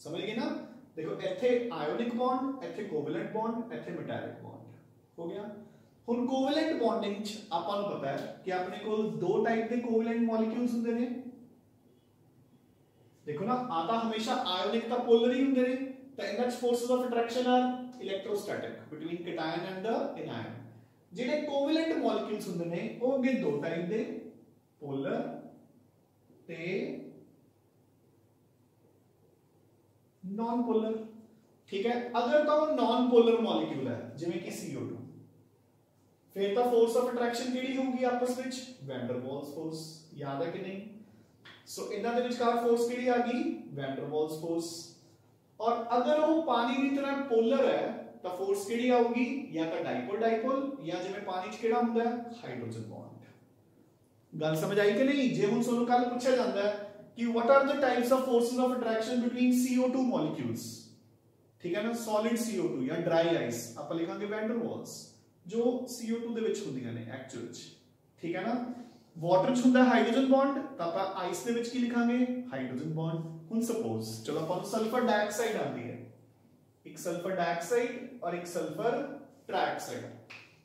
S1: समझ गए ना? देखो इथे आयोनिक बॉन्ड, इथे कोवैलेंट बॉन्ड, इथे मेटालिक बॉन्ड हो गया। हुन कोवैलेंट बॉन्डिंग च आपां नूं पता है कि अपने कोल दो टाइप दे कोवैलेंट मॉलिक्यूल्स हुंदे ने। देखो ना आता हमेशा आयोनिक ता पोलर ही हुंदे ने, तो इनच forces of attraction are electrostatic between cation and the anion. जेडे कोवैलेंट मॉलिक्यूल्स हुंदे ने वो अगे दो टाइप दे, पोलर ते नॉन पोलर। ठीक है, अगर तो नॉन पोलर मॉलिक्यूल है जिवें कि CO2, फिर तो फोर्स ऑफ अट्रैक्शन केड़ी होगी आपस विच? Van der Waals force. याद है कि नहीं? सो इन्हां दे विचकार फोर्स केड़ी आ गई? Van der Waals force. और अगर वो पानी की तरह पोलर है तो फोर्स केड़ी आऊगी? या तो डाइपोल डाइपोल, या जिवें पानी च केड़ा हुंदा है? Hydrogen bond. गल समझ आई कि नहीं? जे हुण सोनू कल पूछा जांदा है कि what are the types of forces of attraction between CO2 molecules, ठीक है ना, सॉलिड CO2 या ड्राई आइस, आप लिखांगे वैन डर वाल्स, जो CO2 ਦੇ ਵਿੱਚ ਹੁੰਦੀਆਂ ਨੇ ਐਕਚੁਅਲ ਚ। ਠੀਕ ਹੈ ਨਾ? ਵਾਟਰ ਚ ਹੁੰਦਾ ਹਾਈਡਰੋਜਨ ਬੌਂਡ, ਤਾਂ ਆਪਾਂ ਆਈਸ ਦੇ ਵਿੱਚ ਕੀ ਲਿਖਾਂਗੇ? Hydrogen bond. ਹੁਣ ਸਪੋਜ਼ ਚਲੋ ਆਪਾਂ ਨੂੰ ਸਲਫਰ ਡਾਈਆਕਸਾਈਡ ਆਂਦੀ ਹੈ, ਇੱਕ ਸਲਫਰ ਡਾਈਆਕਸਾਈਡ ਔਰ ਇੱਕ ਸਲਫਰ ਟ੍ਰਾਈਆਕਸਾਈਡ।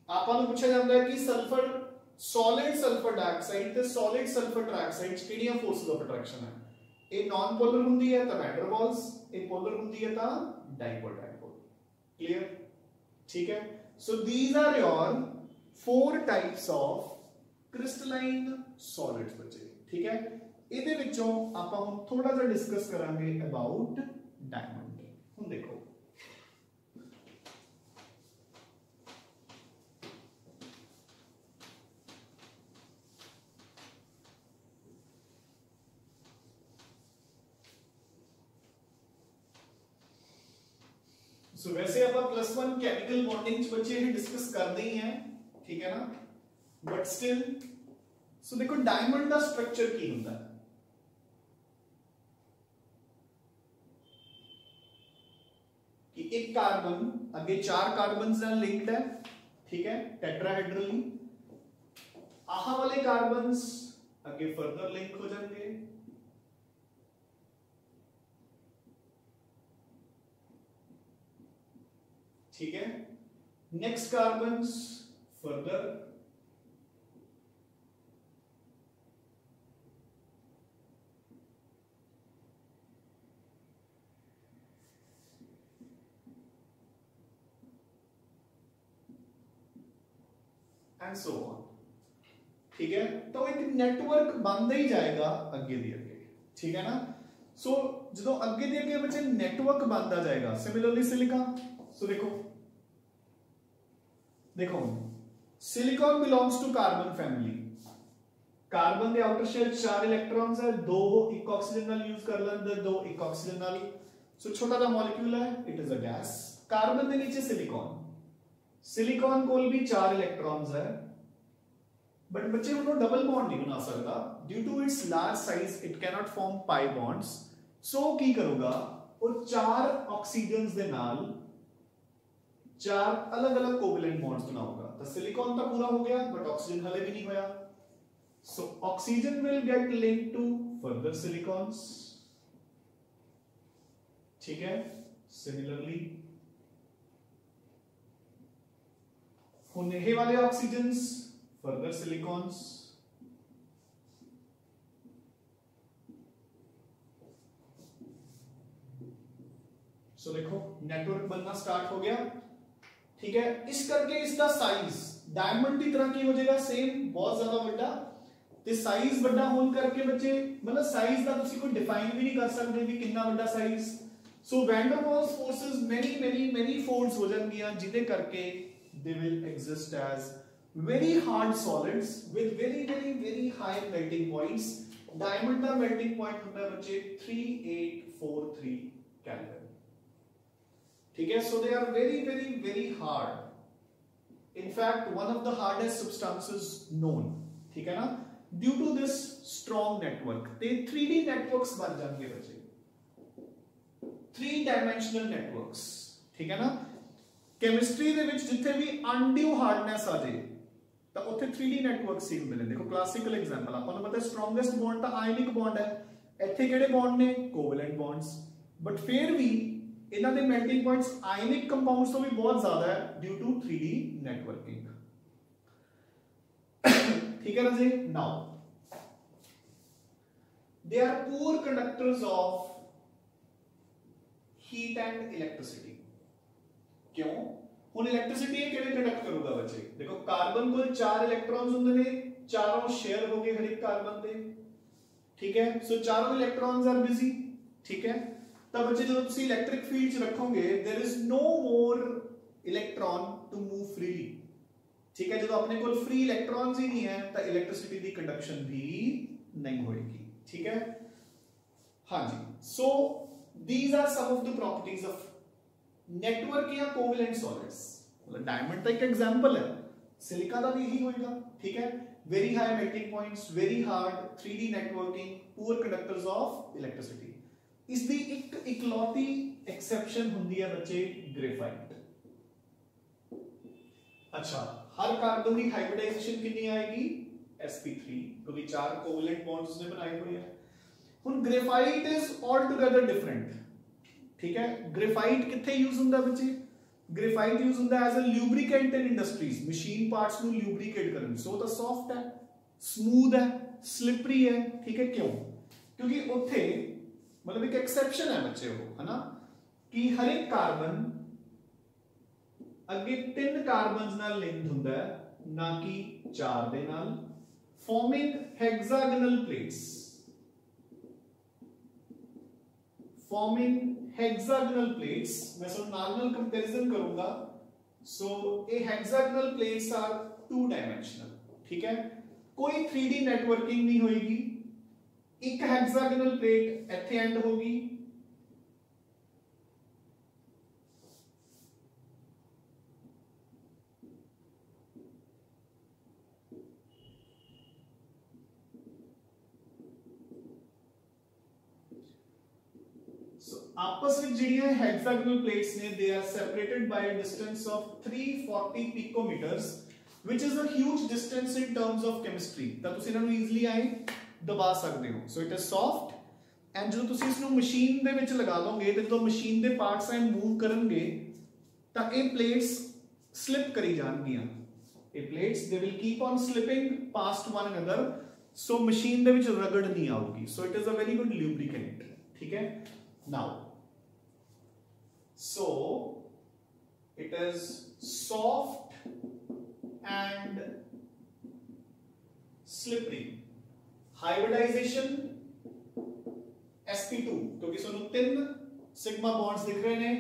S1: ਆਪਾਂ ਨੂੰ ਪੁੱਛਿਆ ਜਾਂਦਾ ਹੈ ਕਿ ਸਲਫਰ ਸੋਲਿਡ ਸਲਫਰ ਡਾਈਆਕਸਾਈਡ ਤੇ ਸੋਲਿਡ ਸਲਫਰ ਟ੍ਰਾਈਆਕਸਾਈਡ ਚ ਕਿਹੜੀਆਂ ਫੋਰਸਸ ਆਫ ਅਟਰੈਕਸ਼ਨ ਹੈ? ਇਹ ਨॉन पोलर ਹੁੰਦੀ ਹੈ ਤਾਂ ਵੈਨ ਡਰ ਵਾल्स, ਇਹ पोलर ਹੁੰਦੀ ਹੈ ਤਾਂ डाइपोल डाइपोल। क्लियर? ठीक है। So these are your 4 types of crystalline solids बच्चे। ठीक है, ਇਹਦੇ ਵਿੱਚੋਂ ਆਪਾਂ ਹੁਣ ਥੋੜਾ ਜਿਹਾ ਡਿਸਕਸ ਕਰਾਂਗੇ ਅਬਾਊਟ ਡਾਇਮੰਡ। ਹੁਣ ਦੇਖੋ वैसे आप +1 केमिकल बॉन्डिंग बच्चे ही डिस्कस करते ही हैं, ठीक है ना, बट स्टिल सो देखो डायमंड का स्ट्रक्चर की होता है कि एक कार्बन अगे 4 कार्बन से लिंक्ड है, ठीक है, टेट्राहेड्रली। आह वाले कार्बन्स अगे फर्दर लिंक हो जाएंगे, ठीक है। Next carbons further and so on, ठीक है। तो एक नेटवर्क बनता ही जाएगा अगे दी अगे, ठीक है ना। सो जो अगे दी अगे बच्चे नेटवर्क बनता जाएगा। सिमिलरली सिलिका, सो देखो देखो silicon belongs to carbon family. Carbon के आउटर शेल 4 इलेक्ट्रॉन्स है, 2 एक ऑक्सीजन नाल यूज कर लेंदे, 2 एक ऑक्सीजन नाल। सो छोटा सा मॉलिक्यूल है, it is a gas. Carbon के नीचे सिलिकॉन, सिलिकॉन कोल भी 4 इलेक्ट्रॉन्स है, बट बच्चे उन्होंने डबल बॉन्ड नहीं बना सकता due to its large size, it can not form pi bonds. So की करूंगा वो 4 ऑक्सीजन्स दे नाल 4 अलग अलग कोवैलेंट बॉन्ड्स बनाऊंगा। तो सिलिकॉन तो पूरा हो गया, बट ऑक्सीजन हले भी नहीं होया। So oxygen will get linked to further silicons, ठीक है। सिमिलरली होने वाले ऑक्सीजन्स फर्दर सिलिकॉन्स, सो देखो नेटवर्क बनना स्टार्ट हो गया, ठीक है। इस करके इसका साइज डायमंड की तरह की हो जाएगा, सेम बहुत ज्यादा बड़ा। ते साइज बड़ा होने करके बच्चे मतलब साइज का तुसी कोई डिफाइन भी नहीं कर सकते भी कितना बड़ा size. So van der Waals forces many many many folds हो जाएंगी, जिदे करके they will exist as very hard solids with very high melting points। Diamond का मेल्टिंग पॉइंट होता है बच्चे 3843 केल्विन, ठीक है। So they are very hard, in fact one of the hardest substances known, ठीक है ना। Due to this strong network ते 3D नेटवर्क्स बन जाएंगे बच्चे, 3 डायमेंशनल नेटवर्क्स, ठीक है ना। केमिस्ट्री दे विच जिथे भी अनड्यू हार्डनेस आ जाए तो उत्थे 3D नेटवर्क्स ही होंदे ने। देखो क्लासिकल एग्जांपल आपां नूं पता है स्ट्रॉन्गेस्ट बॉन्ड तो आयनिक बॉन्ड है, इत्थे किहड़े बॉन्ड ने कोवैलेंट बॉन्ड्स, बट फिर भी इन्हां दे मेल्टिंग पॉइंट्स आयनिक कंपाउंड्स तो भी बहुत ज्यादा है ड्यू टू 3D नेटवर्किंग, ठीक है ना जी। Now they are poor conductors of heat and electricity. क्यों? हुन इलेक्ट्रिसिटी किवें कंडक्ट करूगा बच्चे? देखो कार्बन को 4 इलेक्ट्रॉन्स होंदे ने, चारों शेयर हो गए हर एक कार्बन दे, ठीक है। सो चारों इलेक्ट्रॉन्स आर बिजी, ठीक है। तब बच्चे जब तुसी इलेक्ट्रिक फील्ड च रखोगे there is no more electron to move freely, ठीक है। जब अपने को फ्री इलेक्ट्रॉन्स ही नहीं है तो इलेक्ट्रिसिटी की कंडक्शन भी नहीं होगी, ठीक है। हाँ जी, so these are some of the properties of network या कोवैलेंट सॉलिड्स। मतलब डायमंड तो एक एग्जांपल है, सिलिका का भी यही होगा, ठीक है। Very high melting points, very hard 3D networking, poor conductors of electricity. इसकी एक इकलौती एक्सेप्शन होंदी है बच्चे ग्रेफाइट। अच्छा, हर कार्बन की हाइब्रिडाइजेशन कितनी आएगी? sp3, क्योंकि 4 कोवैलेंट बॉन्ड्स उसने बनाए हुए हैं। हुन graphite is all together different, ठीक है। ग्रेफाइट किथे यूज होंदा बच्चे? ग्रेफाइट यूज होंदा as a lubricant in industries, machine parts ਨੂੰ ल्यूब्रिकेट ਕਰਨ। सो ਤਾਂ सॉफ्ट है, स्मूथ है, स्लिपरी है, ठीक है। क्यों? क्योंकि ਉੱਥੇ मतलब एक एक्सेप्शन है बच्चे वो, है ना, कि हर एक कार्बन अगे 3 कार्बन्स नाल लिंक्ड हुंदा है, ना कि 4 दे नाल, forming hexagonal plates, forming hexagonal plates. मैं सब नाल कंपैरिजन करूंगा। सो ए हेक्सागोनल प्लेट्स आर 2 डायमेंशनल, ठीक है। कोई 3D नेटवर्किंग नहीं होगी। एक हेक्सागोनल प्लेट इथे एंड होगी, आपस में ਜਿਹੜੀਆਂ हेक्सागोनल प्लेट्स ने they are separated by a distance of 340 picometres which is a huge distance in terms of chemistry. ਤਾਂ ਤੁਸੀਂ ਇਹਨਾਂ ਨੂੰ ਈਜ਼ੀਲੀ ਆਏ ਦਬਾ ਸਕਦੇ ਹੋ। So it is soft and ਜਦੋਂ ਤੁਸੀਂ ਇਸ ਨੂੰ ਮਸ਼ੀਨ ਦੇ ਵਿੱਚ ਲਗਾ ਲਓਗੇ ਤੇ ਜਦੋਂ ਮਸ਼ੀਨ ਦੇ ਪਾਰਟਸ ਐਂਡ ਮੂਵ ਕਰਨਗੇ ਤਾਂ ਇਹ ਪਲੇਟਸ ਸਲਿਪ ਕਰੀ ਜਾਣਗੀਆਂ। ਇਹ plates they will keep on slipping past one another, so machine ਦੇ ਵਿੱਚ ਰਗੜ ਨਹੀਂ ਆਊਗੀ। So it is a very good lubricant, ठीक है। Now, so it is soft and slippery. Hybridization sp2, क्योंकि ਸਾਨੂੰ 3 सिग्मा बॉन्ड्स दिख रहे हैं।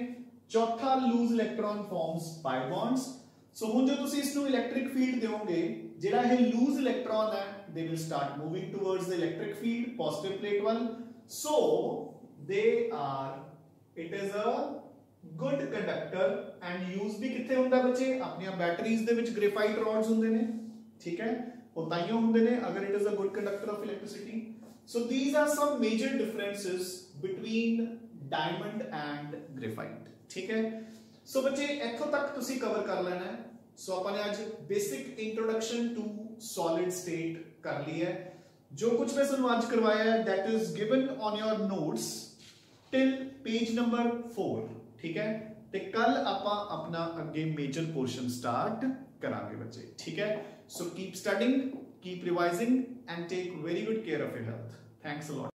S1: चौथा loose electron forms pi bonds। सो ਹੁਣ ਜੇ ਤੁਸੀਂ ਇਸ ਨੂੰ ਇਲੈਕਟ੍ਰਿਕ ਫੀਲਡ ਦਿਓਗੇ, ਜਿਹੜਾ ਇਹ ਲੂਜ਼ ਇਲੈਕਟ੍ਰॉन ਹੈ they will start moving towards the electric field, positive plate one। So they are, it is a good conductor and use भी किथे ਹੁੰਦਾ ਬੱਚੇ? ਆਪਣੀਆਂ ਬੈਟਰੀਜ਼ ਦੇ ਵਿੱਚ ਗ੍ਰੇਫਾਈਟ ਰॉड्स ਹੁੰਦੇ ਨੇ, ਠੀਕ ਹੈ। ਉਹ ਤਾਈਓ ਹੁੰਦੇ ਨੇ ਅਗਰ it is a good conductor of electricity। So these are some major differences between diamond and graphite, ठीक है। सो ਬੱਚੇ ਇੱਥੋਂ ਤੱਕ ਤੁਸੀਂ ਕਵਰ ਕਰ ਲੈਣਾ ਹੈ। ਸੋ ਆਪਾਂ ਨੇ ਅੱਜ basic introduction to solid state ਕਰ ਲਈ ਹੈ। जो कुछ मैं ਤੁਹਾਨੂੰ आज करवाया है that is given on your notes till page number 4, ठीक है। ਤੇ ਕੱਲ ਆਪਾਂ ਆਪਣਾ ਅੱਗੇ ਮੇਜਰ ਪੋਰਸ਼ਨ ਸਟਾਰਟ ਕਰਾਂਗੇ ਬੱਚੇ, ਠੀਕ ਹੈ। so keep studying, keep revising and take very good care of your health. Thanks a lot.